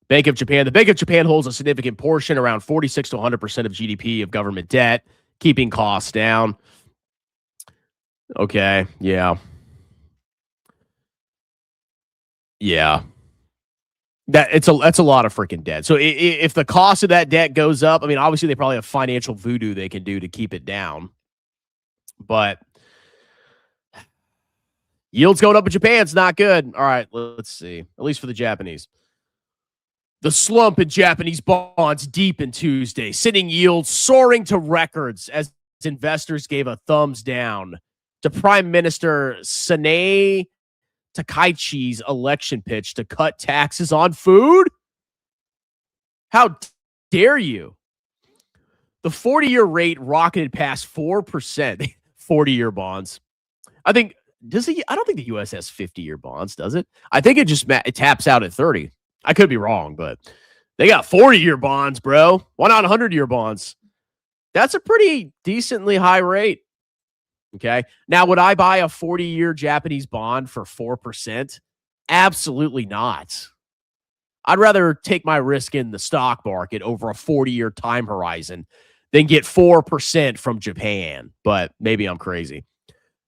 Bank of Japan. The Bank of Japan holds a significant portion, around 46 to 100% of GDP of government debt, keeping costs down. Okay, yeah. Yeah. That's a lot of freaking debt. So if the cost of that debt goes up, I mean, obviously they probably have financial voodoo they can do to keep it down. But yields going up in Japan's not good. All right, let's see. At least for the Japanese. The slump in Japanese bonds deepened Tuesday, sending yields soaring to records as investors gave a thumbs down to Prime Minister Sanae Takaichi's election pitch to cut taxes on food? How dare you? The 40-year rate rocketed past 4%. 40-year bonds. I don't think the U.S. has 50-year bonds, does it? I think it just it taps out at 30. I could be wrong, but they got 40-year bonds, bro. Why not 100-year bonds? That's a pretty decently high rate. Okay. Now, would I buy a 40-year Japanese bond for 4%? Absolutely not. I'd rather take my risk in the stock market over a 40-year time horizon than get 4% from Japan. But maybe I'm crazy.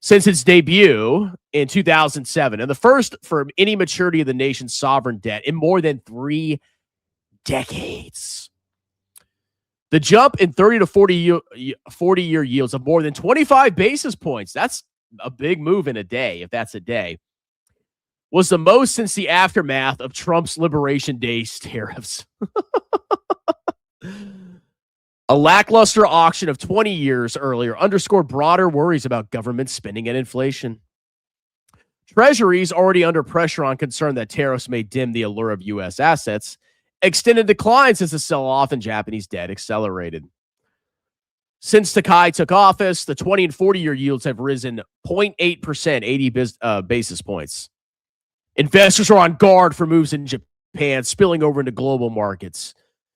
Since its debut in 2007, and the first for any maturity of the nation's sovereign debt in more than 3 decades. The jump in 30 to 40-year yields of more than 25 basis points, that's a big move in a day, if that's a day, was the most since the aftermath of Trump's Liberation Day tariffs. A lackluster auction of 20 years earlier underscored broader worries about government spending and inflation. Treasuries, already under pressure on concern that tariffs may dim the allure of U.S. assets, extended declines as the sell-off in Japanese debt accelerated. Since Takai took office, the 20 and 40-year yields have risen 0.8%, 80 basis points. Investors are on guard for moves in Japan spilling over into global markets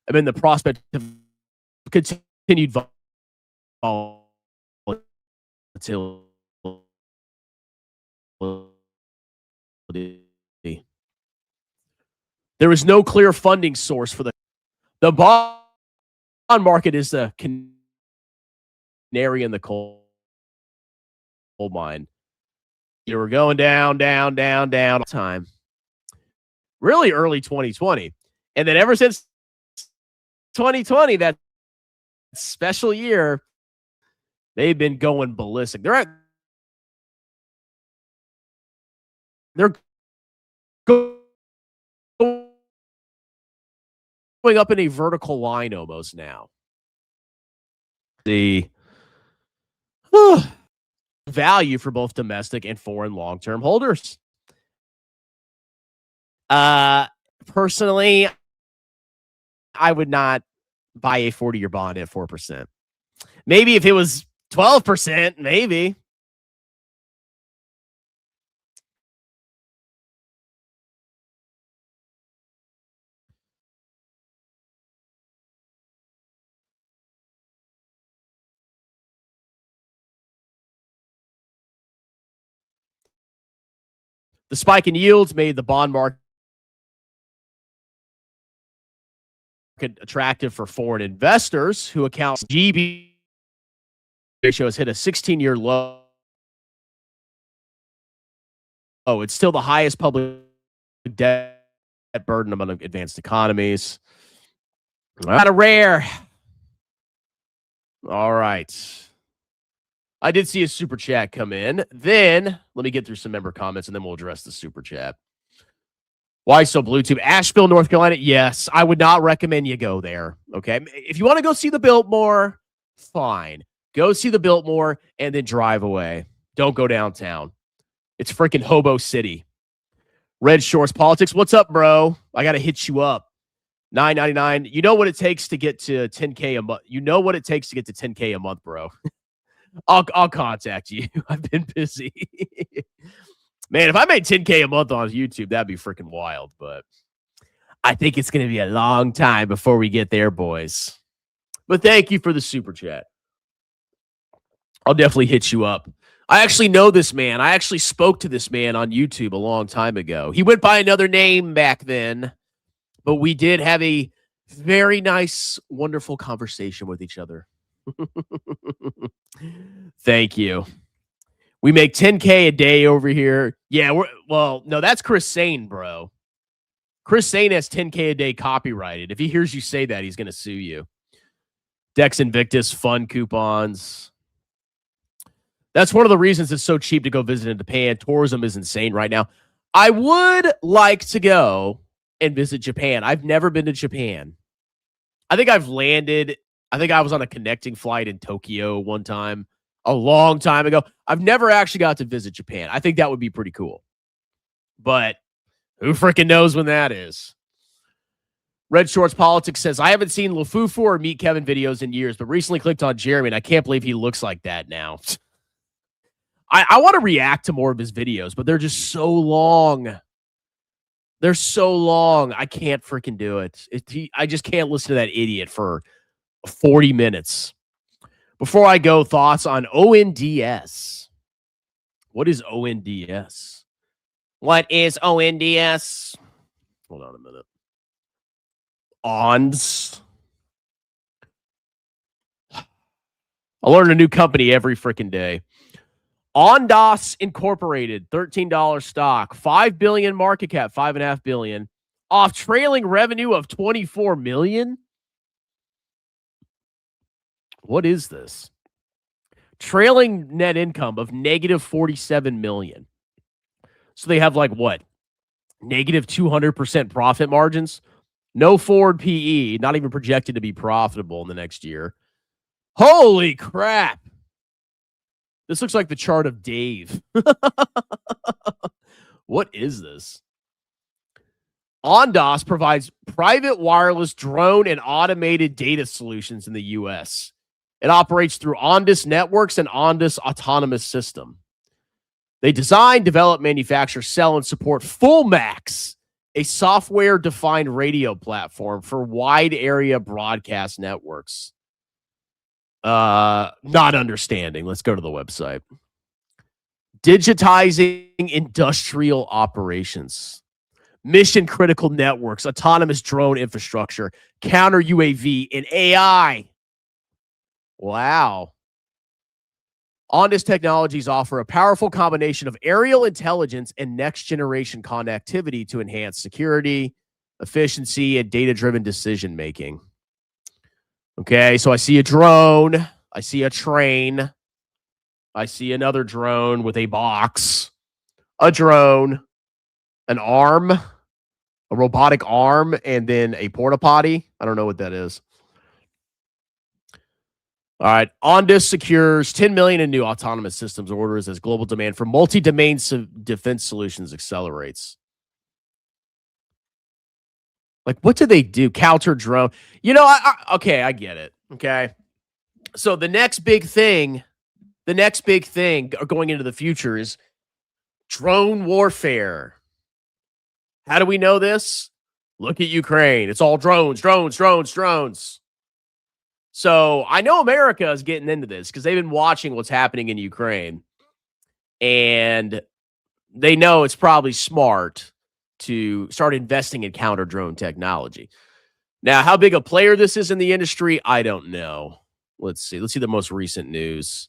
amid the prospect of continued There is no clear funding source for the bond market is the canary in the coal mine. You were going down time. Really early 2020. And then ever since 2020, that special year, they've been going ballistic. They're going up in a vertical line almost now. The value for both domestic and foreign long-term holders. Personally, I would not buy a 40-year bond at 4%. Maybe if it was 12%, maybe. The spike in yields made the bond market attractive for foreign investors who account GB ratio has hit a 16-year low. Oh, it's still the highest public debt burden among advanced economies. Not a rare. All right. I did see a super chat come in. Then let me get through some member comments and then we'll address the super chat. Why so Bluetooth? Asheville, North Carolina. Yes, I would not recommend you go there. Okay. If you want to go see the Biltmore, fine. Go see the Biltmore and then drive away. Don't go downtown. It's freaking Hobo City. Red Shorts Politics. What's up, bro? I got to hit you up. $9.99. You know what it takes to get to 10K a month. You know what it takes to get to 10K a month, bro. I'll contact you. I've been busy. Man, if I made 10K a month on YouTube, that'd be freaking wild. But I think it's going to be a long time before we get there, boys. But thank you for the super chat. I'll definitely hit you up. I actually know this man. I actually spoke to this man on YouTube a long time ago. He went by another name back then, but we did have a very nice, wonderful conversation with each other. Thank you. We make 10K a day over here. Yeah, no, that's Chris Sane, bro. Chris Sane has 10K a day copyrighted. If he hears you say that, he's going to sue you. Dex Invictus fun coupons. That's one of the reasons it's so cheap to go visit in Japan. Tourism is insane right now. I would like to go and visit Japan. I've never been to Japan. I think I've landed. I think I was on a connecting flight in Tokyo one time, a long time ago. I've never actually got to visit Japan. I think that would be pretty cool. But who freaking knows when that is? Red Shorts Politics says, I haven't seen Lufufu or Meet Kevin videos in years, but recently clicked on Jeremy, and I can't believe he looks like that now. I want to react to more of his videos, but they're just so long. They're so long. I can't freaking do it. I just can't listen to that idiot for 40 minutes. Before I go, thoughts on ONDS. What is ONDS? What is ONDS? Hold on a minute. Ondas. I learn a new company every freaking day. Ondas Incorporated, $13 stock, $5 billion market cap, $5.5 billion, off trailing revenue of $24 million. What is this? Trailing net income of negative $47 million. So they have like what? Negative 200% profit margins. No forward PE, not even projected to be profitable in the next year. Holy crap. This looks like the chart of Dave. What is this? Ondas provides private wireless drone and automated data solutions in the U.S. It operates through Ondas Networks and Ondas Autonomous System. They design, develop, manufacture, sell, and support FullMax, a software-defined radio platform for wide area broadcast networks. Not understanding. Let's go to the website. Digitizing industrial operations, mission critical networks, autonomous drone infrastructure, counter UAV, and AI. Wow. Ondas technologies offer a powerful combination of aerial intelligence and next generation connectivity to enhance security, efficiency, and data driven decision making. Okay, so I see a drone, I see a train, I see another drone with a box, a drone, an arm, a robotic arm, and then a porta potty. I don't know what that is. All right. Ondas secures $10 million in new autonomous systems orders as global demand for multi-domain defense solutions accelerates. Like, what do they do? Counter drone. You know, okay, I get it. Okay. So the next big thing going into the future is drone warfare. How do we know this? Look at Ukraine. It's all drones. So I know America is getting into this because they've been watching what's happening in Ukraine. And they know it's probably smart to start investing in counter drone technology. Now, how big a player this is in the industry, I don't know. Let's see. Let's see the most recent news.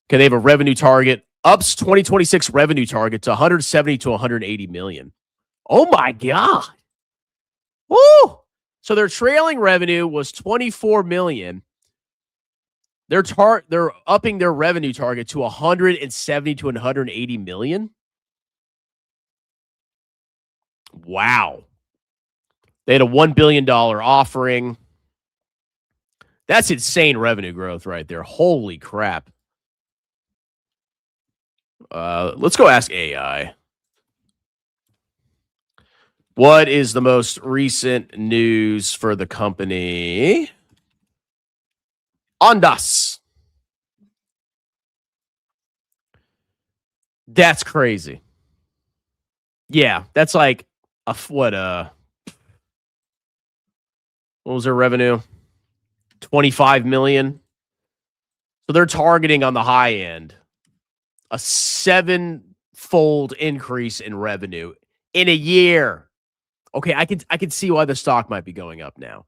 Okay, they have a revenue target, ups 2026 revenue target to 170 to 180 million. Oh my God. Woo! So their trailing revenue was 24 million. They're upping their revenue target to 170 to 180 million. Wow. They had a $1 billion offering. That's insane revenue growth right there. Holy crap. Let's go ask AI. What is the most recent news for the company? Ondas. That's crazy. Yeah, that's like what was their revenue? 25 million. So they're targeting on the high end a 7-fold increase in revenue in a year. Okay, I can see why the stock might be going up now.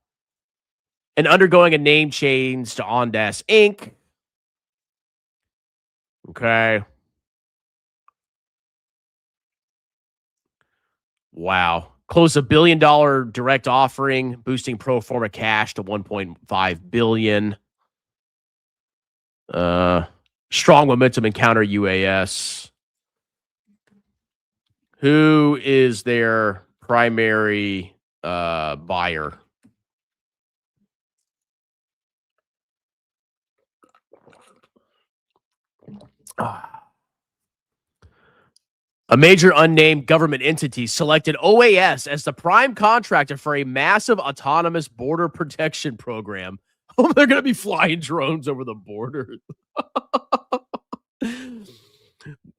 And undergoing a name change to Ondas Inc. Okay. Wow. Closed $1 billion direct offering, boosting pro forma cash to $1.5 billion. Strong momentum in counter UAS. Who is their primary buyer? A major unnamed government entity selected OAS as the prime contractor for a massive autonomous border protection program. Oh, they're going to be flying drones over the border.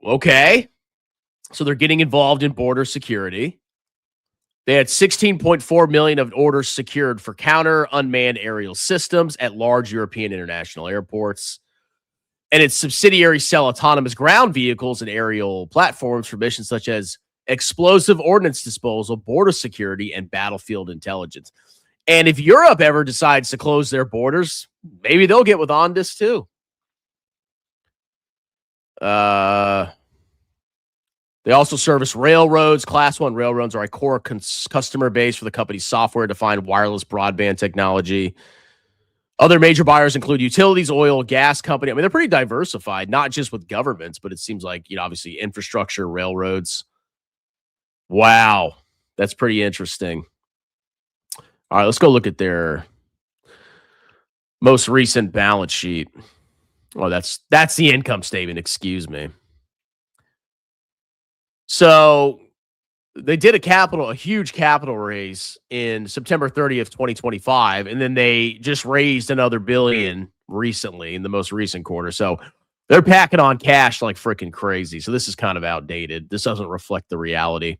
Okay. So they're getting involved in border security. They had 16.4 million of orders secured for counter unmanned aerial systems at large European international airports. And its subsidiaries sell autonomous ground vehicles and aerial platforms for missions such as explosive ordnance disposal, border security, and battlefield intelligence. And if Europe ever decides to close their borders, maybe they'll get with Ondas too. They also service railroads. Class 1 railroads are a core customer base for the company's software-defined wireless broadband technology. Other major buyers include utilities, oil, gas company. I mean, they're pretty diversified, not just with governments, but it seems like, obviously infrastructure, railroads. Wow. That's pretty interesting. All right, let's go look at their most recent balance sheet. Oh, that's the income statement. Excuse me. So they did a huge capital raise in September 30th, 2025, and then they just raised another $1 billion recently in the most recent quarter. So they're packing on cash like freaking crazy. So this is kind of outdated. This doesn't reflect the reality.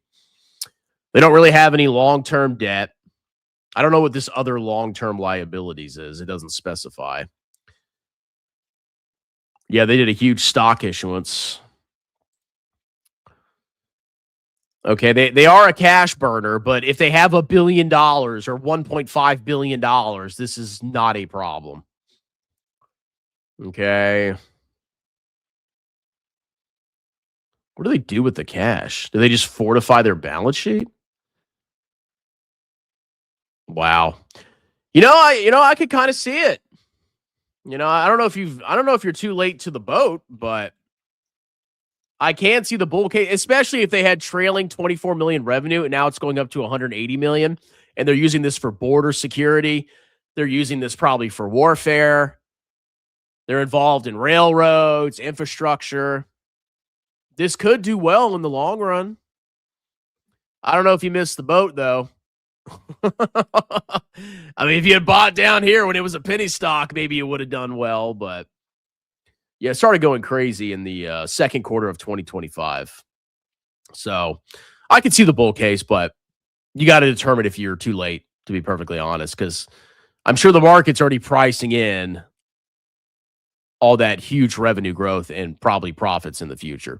They don't really have any long-term debt. I don't know what this other long-term liabilities is. It doesn't specify. Yeah, they did a huge stock issuance. Okay, they are a cash burner, but if they have $1 billion or $1.5 billion, this is not a problem. Okay. What do they do with the cash? Do they just fortify their balance sheet? Wow. I could kind of see it. I don't know if you're too late to the boat, but I can see the bull case, especially if they had trailing 24 million revenue and now it's going up to 180 million and they're using this for border security. They're using this probably for warfare. They're involved in railroads, infrastructure. This could do well in the long run. I don't know if you missed the boat, though. I mean, if you had bought down here when it was a penny stock, maybe you would have done well. But yeah, it started going crazy in the second quarter of 2025. So I can see the bull case, but you got to determine if you're too late, to be perfectly honest, because I'm sure the market's already pricing in all that huge revenue growth and probably profits in the future.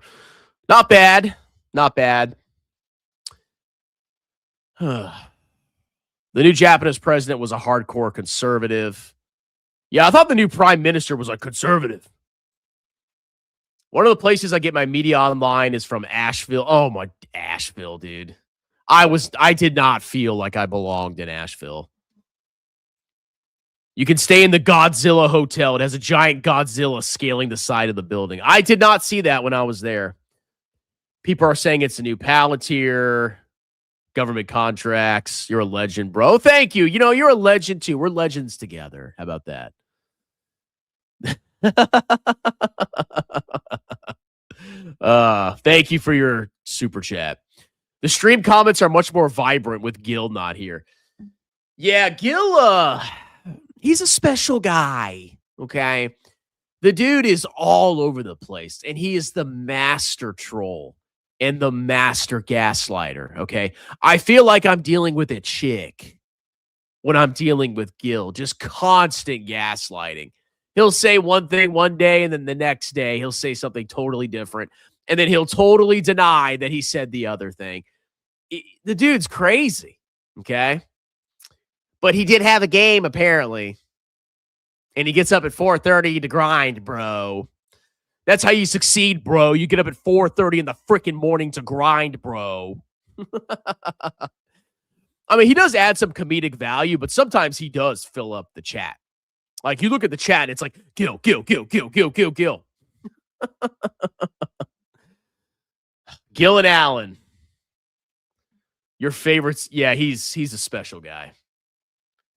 Not bad. Not bad. The new Japanese president was a hardcore conservative. Yeah, I thought the new prime minister was a conservative. One of the places I get my media online is from Asheville. Oh, my Asheville, dude. I did not feel like I belonged in Asheville. You can stay in the Godzilla Hotel. It has a giant Godzilla scaling the side of the building. I did not see that when I was there. People are saying it's a new Palantir, government contracts. You're a legend, bro. Thank you. You're a legend too. We're legends together. How about that? Thank you for your super chat. The stream comments are much more vibrant with Gil not here. Yeah, Gil, he's a special guy, okay? The dude is all over the place, and he is the master troll and the master gaslighter, okay? I feel like I'm dealing with a chick when I'm dealing with Gil, just constant gaslighting. He'll say one thing one day, and then the next day he'll say something totally different, and then he'll totally deny that he said the other thing. The dude's crazy, okay? But he did have a game, apparently. And he gets up at 4:30 to grind, bro. That's how you succeed, bro. You get up at 4:30 in the freaking morning to grind, bro. I mean, he does add some comedic value, but sometimes he does fill up the chat. Like, you look at the chat, it's like, Gil. Gil and Allen. Your favorites. Yeah, he's a special guy.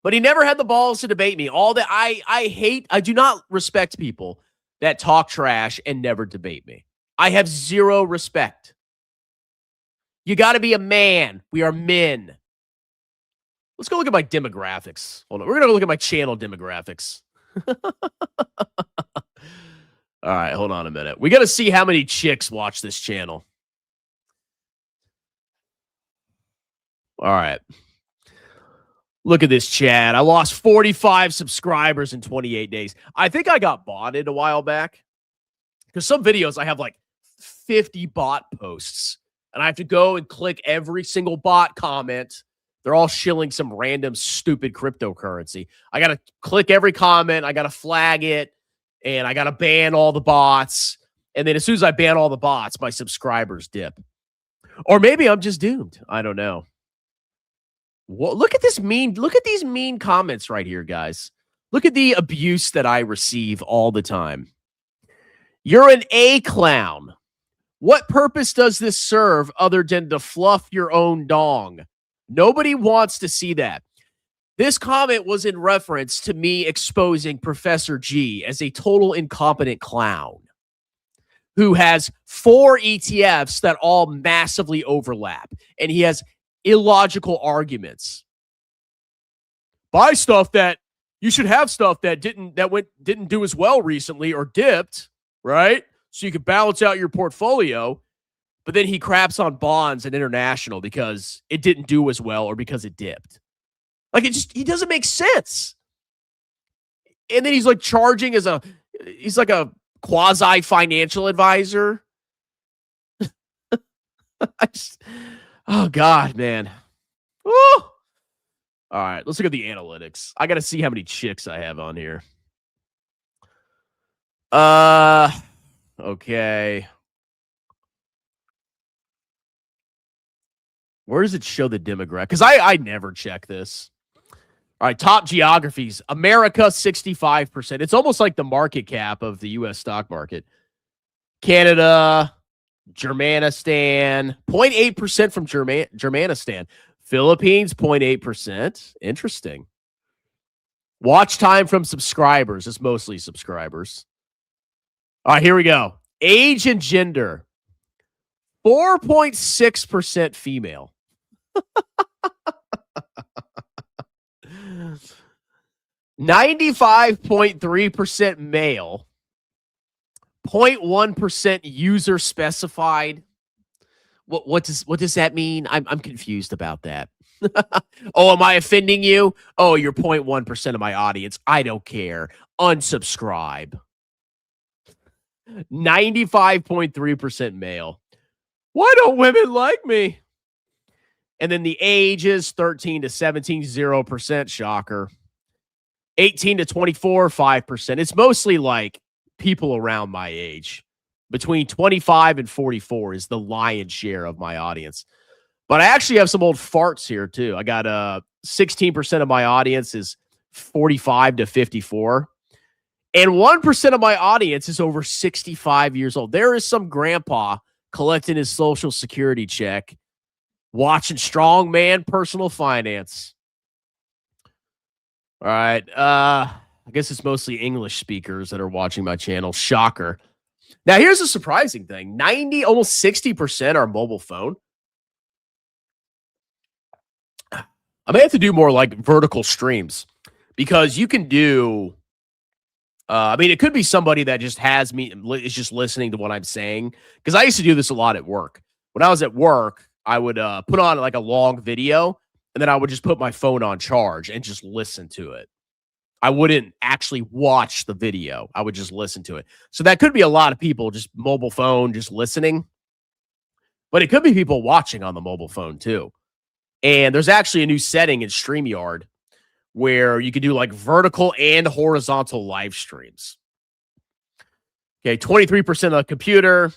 But he never had the balls to debate me. All that I do not respect people that talk trash and never debate me. I have zero respect. You got to be a man. We are men. Let's go look at my demographics. Hold on. We're going to look at my channel demographics. All right, hold on a minute. We got to see how many chicks watch this channel. All right. Look at this chat. I lost 45 subscribers in 28 days. I think I got botted a while back because some videos I have like 50 bot posts and I have to go and click every single bot comment. They're all shilling some random stupid cryptocurrency. I got to click every comment. I got to flag it and I got to ban all the bots. And then as soon as I ban all the bots, my subscribers dip. Or maybe I'm just doomed. I don't know. Look at these mean comments right here, guys. Look at the abuse that I receive all the time. You're an A clown. What purpose does this serve other than to fluff your own dong? Nobody wants to see that. This comment was in reference to me exposing Professor G as a total incompetent clown who has 4 ETFs that all massively overlap, and he has illogical arguments. Buy stuff that you should have stuff that didn't do as well recently or dipped, right? So you could balance out your portfolio. But then he craps on bonds and international because it didn't do as well or because it dipped. Like, he doesn't make sense. And then he's like charging he's like a quasi financial advisor. Oh God, man. Woo! All right, let's look at the analytics. I got to see how many chicks I have on here. Okay. Where does it show the demographic? Because I never check this. All right, top geographies. America, 65%. It's almost like the market cap of the U.S. stock market. Canada, Germanistan, 0.8% from Germanistan. Philippines, 0.8%. Interesting. Watch time from subscribers. It's mostly subscribers. All right, here we go. Age and gender. 4.6% female. 95.3% male. 0.1% user specified. What does that mean? I'm confused about that. Oh, am I offending you? Oh, you're 0.1% of my audience. I don't care. Unsubscribe. 95.3% male. Why don't women like me? And then the ages, 13 to 17, 0%. Shocker. 18 to 24, 5%. It's mostly like people around my age. Between 25 and 44 is the lion's share of my audience. But I actually have some old farts here, too. I got 16% of my audience is 45 to 54. And 1% of my audience is over 65 years old. There is some grandpa collecting his Social Security check, watching Strongman Personal Finance. All right. I guess it's mostly English speakers that are watching my channel. Shocker. Now, here's a surprising thing. Almost 60% are mobile phone. I may have to do more like vertical streams because you can do, it could be somebody that just has me, is just listening to what I'm saying. Because I used to do this a lot at work. When I was at work, I would put on like a long video and then I would just put my phone on charge and just listen to it. I wouldn't actually watch the video. I would just listen to it. So that could be a lot of people just mobile phone, just listening. But it could be people watching on the mobile phone too. And there's actually a new setting in StreamYard where you can do like vertical and horizontal live streams. Okay, 23% on the computer,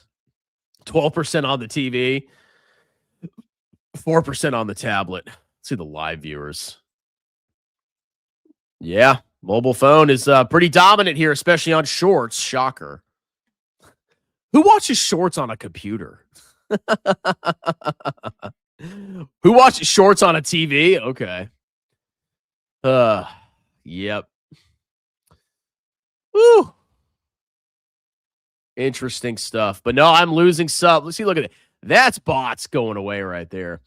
12% on the TV, 4% on the tablet. Let's see the live viewers. Yeah, mobile phone is pretty dominant here, especially on shorts. Shocker. Who watches shorts on a computer? Who watches shorts on a TV? Okay. Yep. Woo. Interesting stuff. But no, I'm losing sub. Let's see, look at it. That's bots going away right there.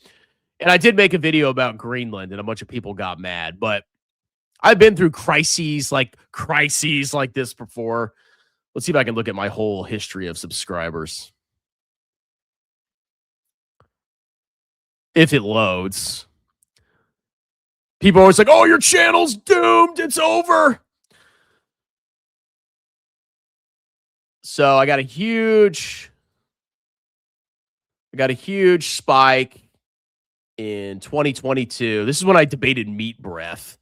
And I did make a video about Greenland and a bunch of people got mad, but I've been through crises like this before. Let's see if I can look at my whole history of subscribers. If it loads. People are always like, oh, your channel's doomed. It's over. So I got a huge spike in 2022. This is when I debated meat breath.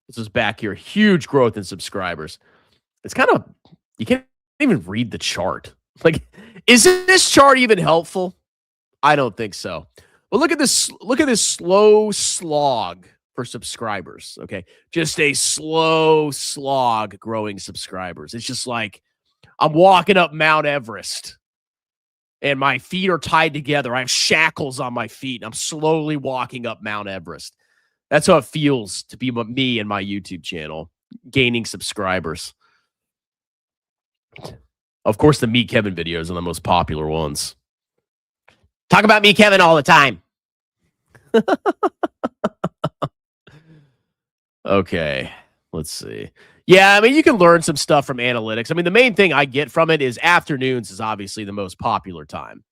This is back here. Huge growth in subscribers. It's kind of, you can't even read the chart. Like, is this chart even helpful? I don't think so. But look at this slow slog for subscribers. Okay. Just a slow slog growing subscribers. It's just like I'm walking up Mount Everest and my feet are tied together. I have shackles on my feet. And I'm slowly walking up Mount Everest. That's how it feels to be me and my YouTube channel, gaining subscribers. Of course, the Meet Kevin videos are the most popular ones. Talk about Meet Kevin all the time. Okay, let's see. Yeah, I mean, you can learn some stuff from analytics. I mean, the main thing I get from it is afternoons is obviously the most popular time.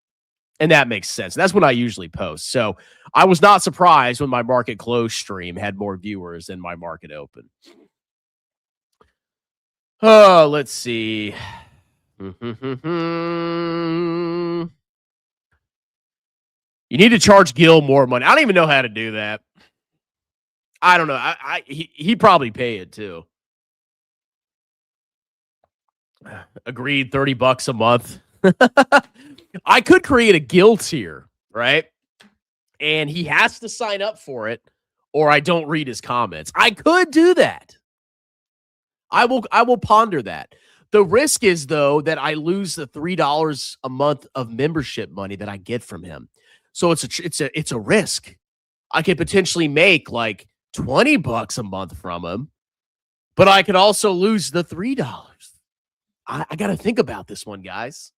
And that makes sense. That's when I usually post. So I was not surprised when my market close stream had more viewers than my market open. Oh, let's see. You need to charge Gil more money. I don't even know how to do that. I don't know. He'd probably pay it too. Agreed, $30 a month. I could create a Gil tier, right? And he has to sign up for it, or I don't read his comments. I could do that. I will ponder that. The risk is, though, that I lose the $3 a month of membership money that I get from him. So it's a risk. I could potentially make like $20 a month from him, but I could also lose the $3. I got to think about this one, guys.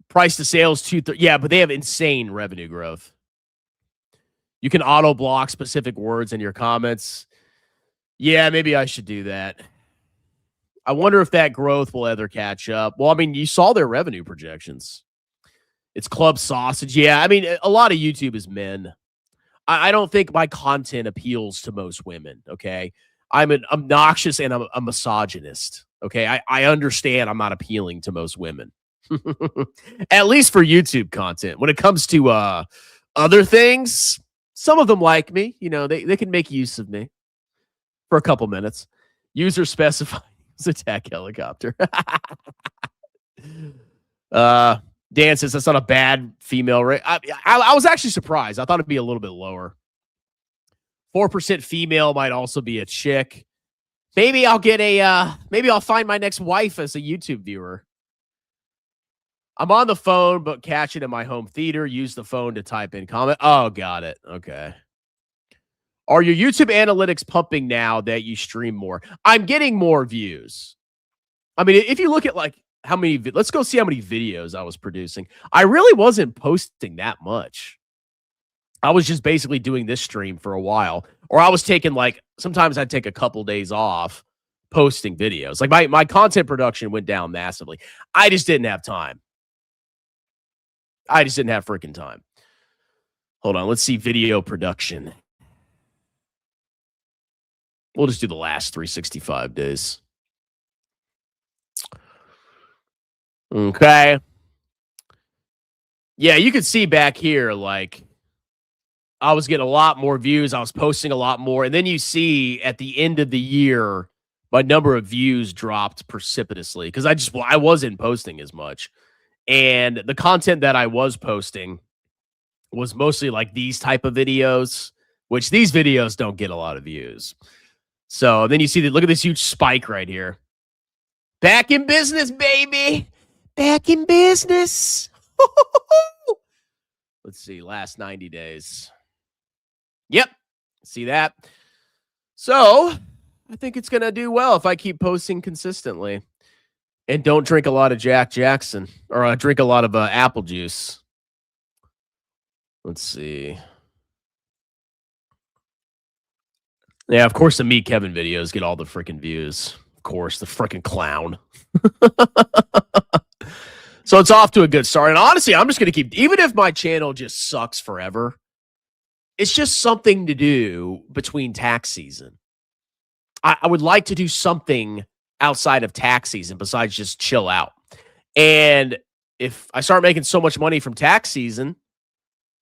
Price to sales yeah, but they have insane revenue growth. You can auto block specific words in your comments. Yeah, maybe I should do that. I wonder if that growth will ever catch up. Well, I mean, you saw their revenue projections. It's club sausage. Yeah, I mean, a lot of YouTube is men. I don't think my content appeals to most women, okay? I'm an obnoxious and I'm a misogynist, okay? I understand I'm not appealing to most women. At least for YouTube content. When it comes to other things, some of them like me. You know, they can make use of me for a couple minutes. User specified attack helicopter. Dan says that's not a bad female rate. I was actually surprised. I thought it'd be a little bit lower. 4% female might also be a chick. Maybe I'll get maybe I'll find my next wife as a YouTube viewer. I'm on the phone, but catch it in my home theater. Use the phone to type in comment. Oh, got it. Okay. Are your YouTube analytics pumping now that you stream more? I'm getting more views. I mean, if you look at like how many, let's go see how many videos I was producing. I really wasn't posting that much. I was just basically doing this stream for a while, or I was taking like, sometimes I'd take a couple days off posting videos. Like my content production went down massively. I just didn't have time. I just didn't have freaking time. Hold on. Let's see video production. We'll just do the last 365 days. Okay. Yeah, you can see back here, like, I was getting a lot more views. I was posting a lot more. And then you see at the end of the year, my number of views dropped precipitously because I wasn't posting as much. And the content that I was posting was mostly like these type of videos, which these videos don't get a lot of views. So then you see look at this huge spike right here. Back in business, baby. Back in business. Let's see, last 90 days. Yep. See that? So I think it's going to do well if I keep posting consistently and don't drink a lot of Jack Jackson or drink a lot of apple juice. Let's see. Yeah, of course, the Meet Kevin videos get all the freaking views. Of course, the freaking clown. So it's off to a good start. And honestly, I'm just going to keep, even if my channel just sucks forever, it's just something to do between tax season. I would like to do something outside of tax season besides just chill out. And if I start making so much money from tax season,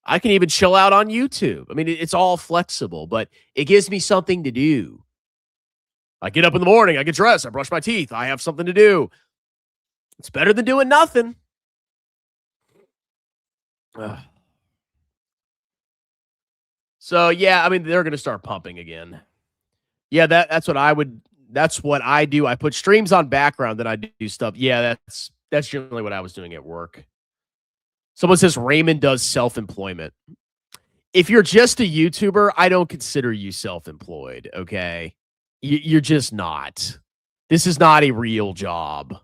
I can even chill out on YouTube. I mean, it's all flexible, but it gives me something to do. I get up in the morning, I get dressed, I brush my teeth, I have something to do. It's better than doing nothing. So, yeah, I mean, they're going to start pumping again. Yeah, that's what I do. I put streams on background, then I do stuff. Yeah, that's generally what I was doing at work. Someone says Raymond does self-employment. If you're just a YouTuber, I don't consider you self-employed, okay? You're just not. This is not a real job.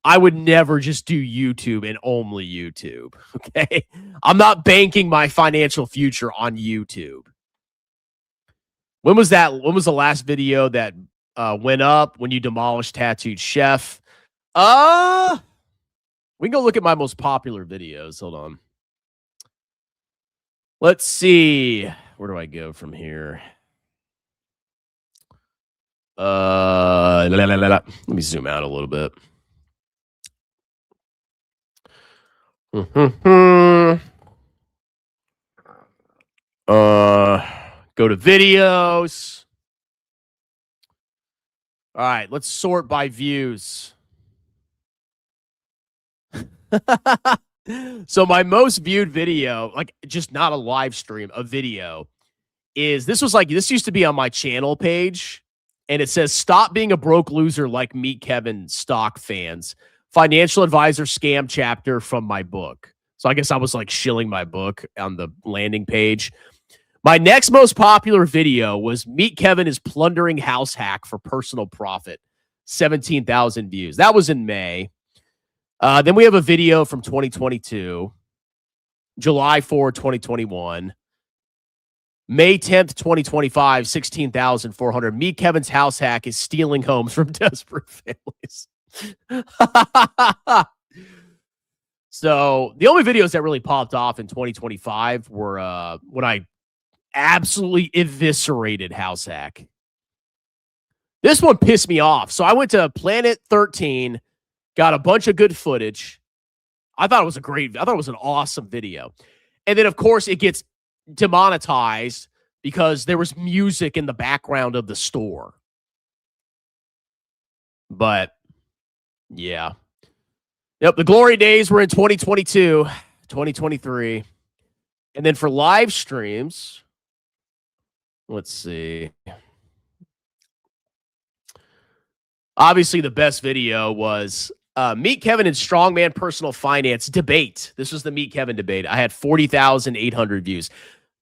I would never just do YouTube and only YouTube, okay? I'm not banking my financial future on YouTube. When was that? When was the last video that went up? When you demolished Tattooed Chef? We can go look at my most popular videos. Hold on. Let's see. Where do I go from here? Let me zoom out a little bit. Go to videos. All right, let's sort by views. So my most viewed video, like just not a live stream, a video, is this used to be on my channel page, and it says stop being a broke loser like Meet Kevin stock fans. Financial advisor scam chapter from my book. So I guess I was like shilling my book on the landing page. My next most popular video was Meet Kevin is plundering house hack for personal profit. 17,000 views. That was in May. Then we have a video from 2022, July 4, 2021. May 10th, 2025, 16,400. Meet Kevin's house hack is stealing homes from desperate families. So the only videos that really popped off in 2025 were when I absolutely eviscerated house hack. This one pissed me off. So I went to Planet 13, got a bunch of good footage. I thought it was an awesome video. And then, of course, it gets demonetized because there was music in the background of the store. But, yeah. Yep, the glory days were in 2022, 2023. And then for live streams, let's see. Obviously, the best video was Meet Kevin and Strongman Personal Finance debate. This was the Meet Kevin debate. I had 40,800 views.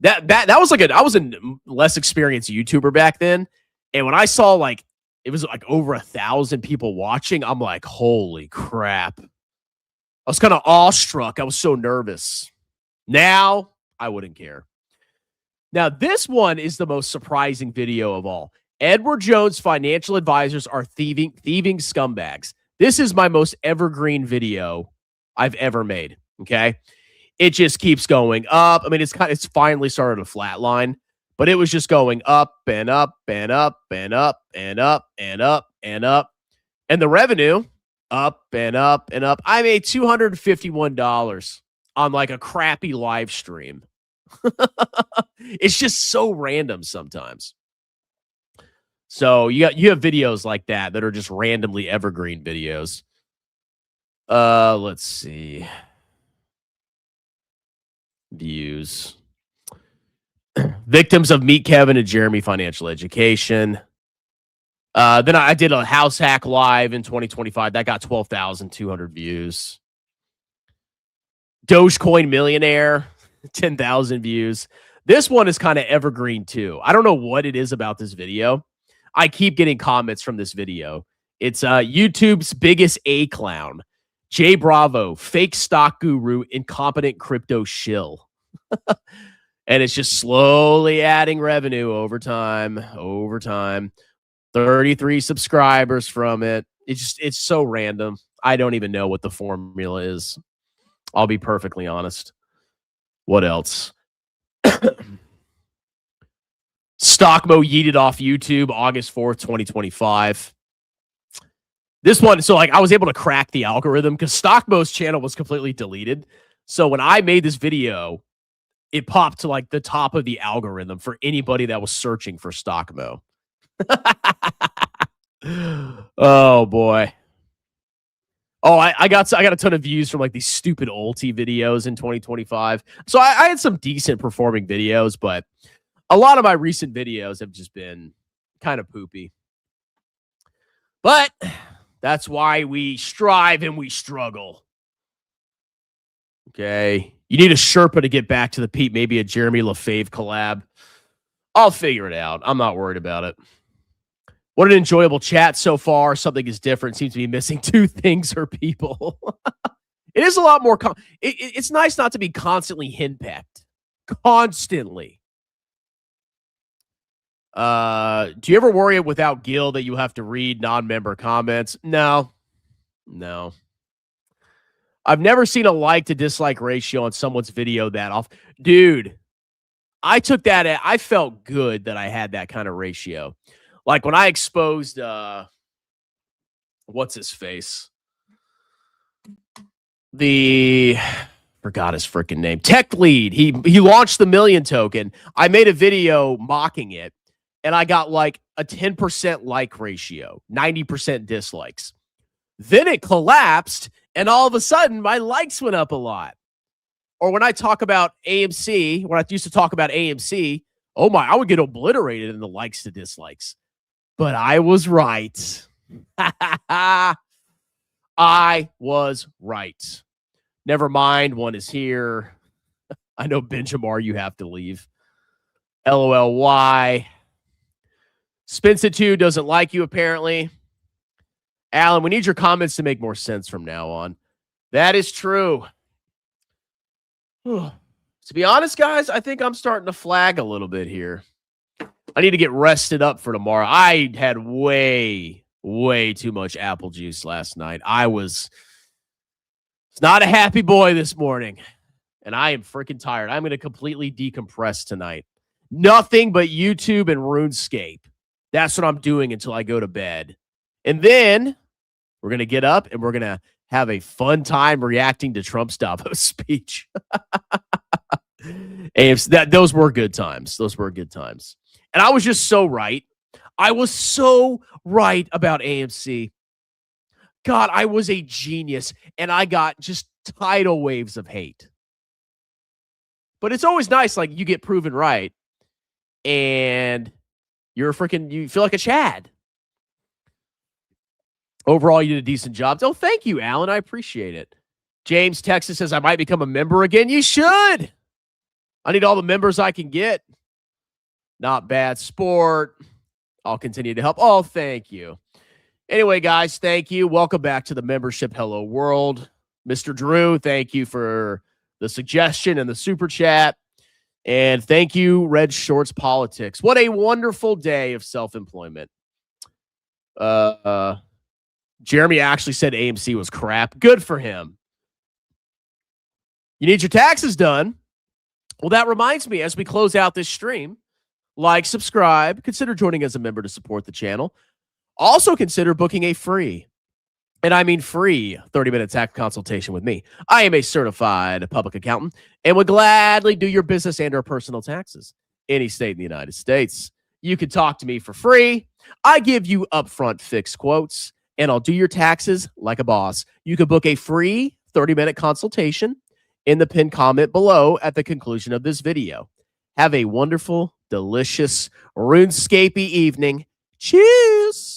That was I was a less experienced YouTuber back then, and when I saw it was like over 1,000 people watching, I'm like, holy crap! I was kind of awestruck. I was so nervous. Now I wouldn't care. Now this one is the most surprising video of all. Edward Jones financial advisors are thieving scumbags. This is my most evergreen video I've ever made. Okay. It just keeps going up. I mean, it's finally started to flatline, but it was just going up and up and up and up and up and up and up. And the revenue up and up and up. I made $251 on like a crappy live stream. It's just so random sometimes. So you have videos like that are just randomly evergreen videos. Let's see. Views. Victims of Meet Kevin and Jeremy Financial Education. Then I did a house hack live in 2025. That got 12,200 views. Dogecoin Millionaire, 10,000 views. This one is kind of evergreen too. I don't know what it is about this video. I keep getting comments from this video. It's YouTube's biggest A-clown. Jay Bravo, fake stock guru, incompetent crypto shill. And it's just slowly adding revenue over time. 33 subscribers from it. It's so random. I don't even know what the formula is. I'll be perfectly honest. What else? Stockmo yeeted off YouTube August 4th, 2025. This one, so I was able to crack the algorithm because Stockmo's channel was completely deleted. So when I made this video, it popped to the top of the algorithm for anybody that was searching for Stockmo. Oh boy. Oh, I got a ton of views from these stupid ulti videos in 2025. So I had some decent performing videos, but a lot of my recent videos have just been kind of poopy. But that's why we strive and we struggle. Okay. You need a Sherpa to get back to the Pete, maybe a Jeremy LaFave collab. I'll figure it out. I'm not worried about it. What an enjoyable chat so far. Something is different. Seems to be missing two things or people. It is a lot more. It's nice not to be constantly henpecked. Constantly. Do you ever worry without Gil that you have to read non-member comments? No. No. I've never seen a like to dislike ratio on someone's video that off. Dude, I took that. I felt good that I had that kind of ratio. Like when I exposed, what's his face? Forgot his freaking name. Tech Lead. He launched the Million token. I made a video mocking it, and I got like a 10% like ratio, 90% dislikes. Then it collapsed, and all of a sudden, my likes went up a lot. Or when I talk about AMC, when I used to talk about AMC, oh my, I would get obliterated in the likes to dislikes. But I was right. I was right. Never mind, one is here. I know, Benjamar, you have to leave. LOLY. Spinsa2 doesn't like you, apparently. Alan, we need your comments to make more sense from now on. That is true. To be honest, guys, I think I'm starting to flag a little bit here. I need to get rested up for tomorrow. I had way too much apple juice last night. I was not a happy boy this morning, and I am freaking tired. I'm going to completely decompress tonight. Nothing but YouTube and RuneScape. That's what I'm doing until I go to bed. And then we're going to get up and we're going to have a fun time reacting to Trump's Davos speech. Those were good times. Those were good times. And I was just so right. I was so right about AMC. God, I was a genius, and I got just tidal waves of hate. But it's always nice, like, you get proven right, and you feel like a Chad. Overall, you did a decent job. Oh, thank you, Alan. I appreciate it. James, Texas says, I might become a member again. You should. I need all the members I can get. Not bad sport. I'll continue to help. Oh, thank you. Anyway, guys, thank you. Welcome back to the membership. Hello, world. Mr. Drew, thank you for the suggestion and the super chat. And thank you, Red Shorts Politics. What a wonderful day of self-employment. Jeremy actually said AMC was crap. Good for him. You need your taxes done. Well, that reminds me, as we close out this stream, like, subscribe, consider joining as a member to support the channel. Also consider booking a free, and I mean free, 30-minute tax consultation with me. I am a certified public accountant and would gladly do your business and/or personal taxes. Any state in the United States. You can talk to me for free. I give you upfront fixed quotes, and I'll do your taxes like a boss. You can book a free 30-minute consultation in the pinned comment below at the conclusion of this video. Have a wonderful, delicious, RuneScape-y evening. Cheers!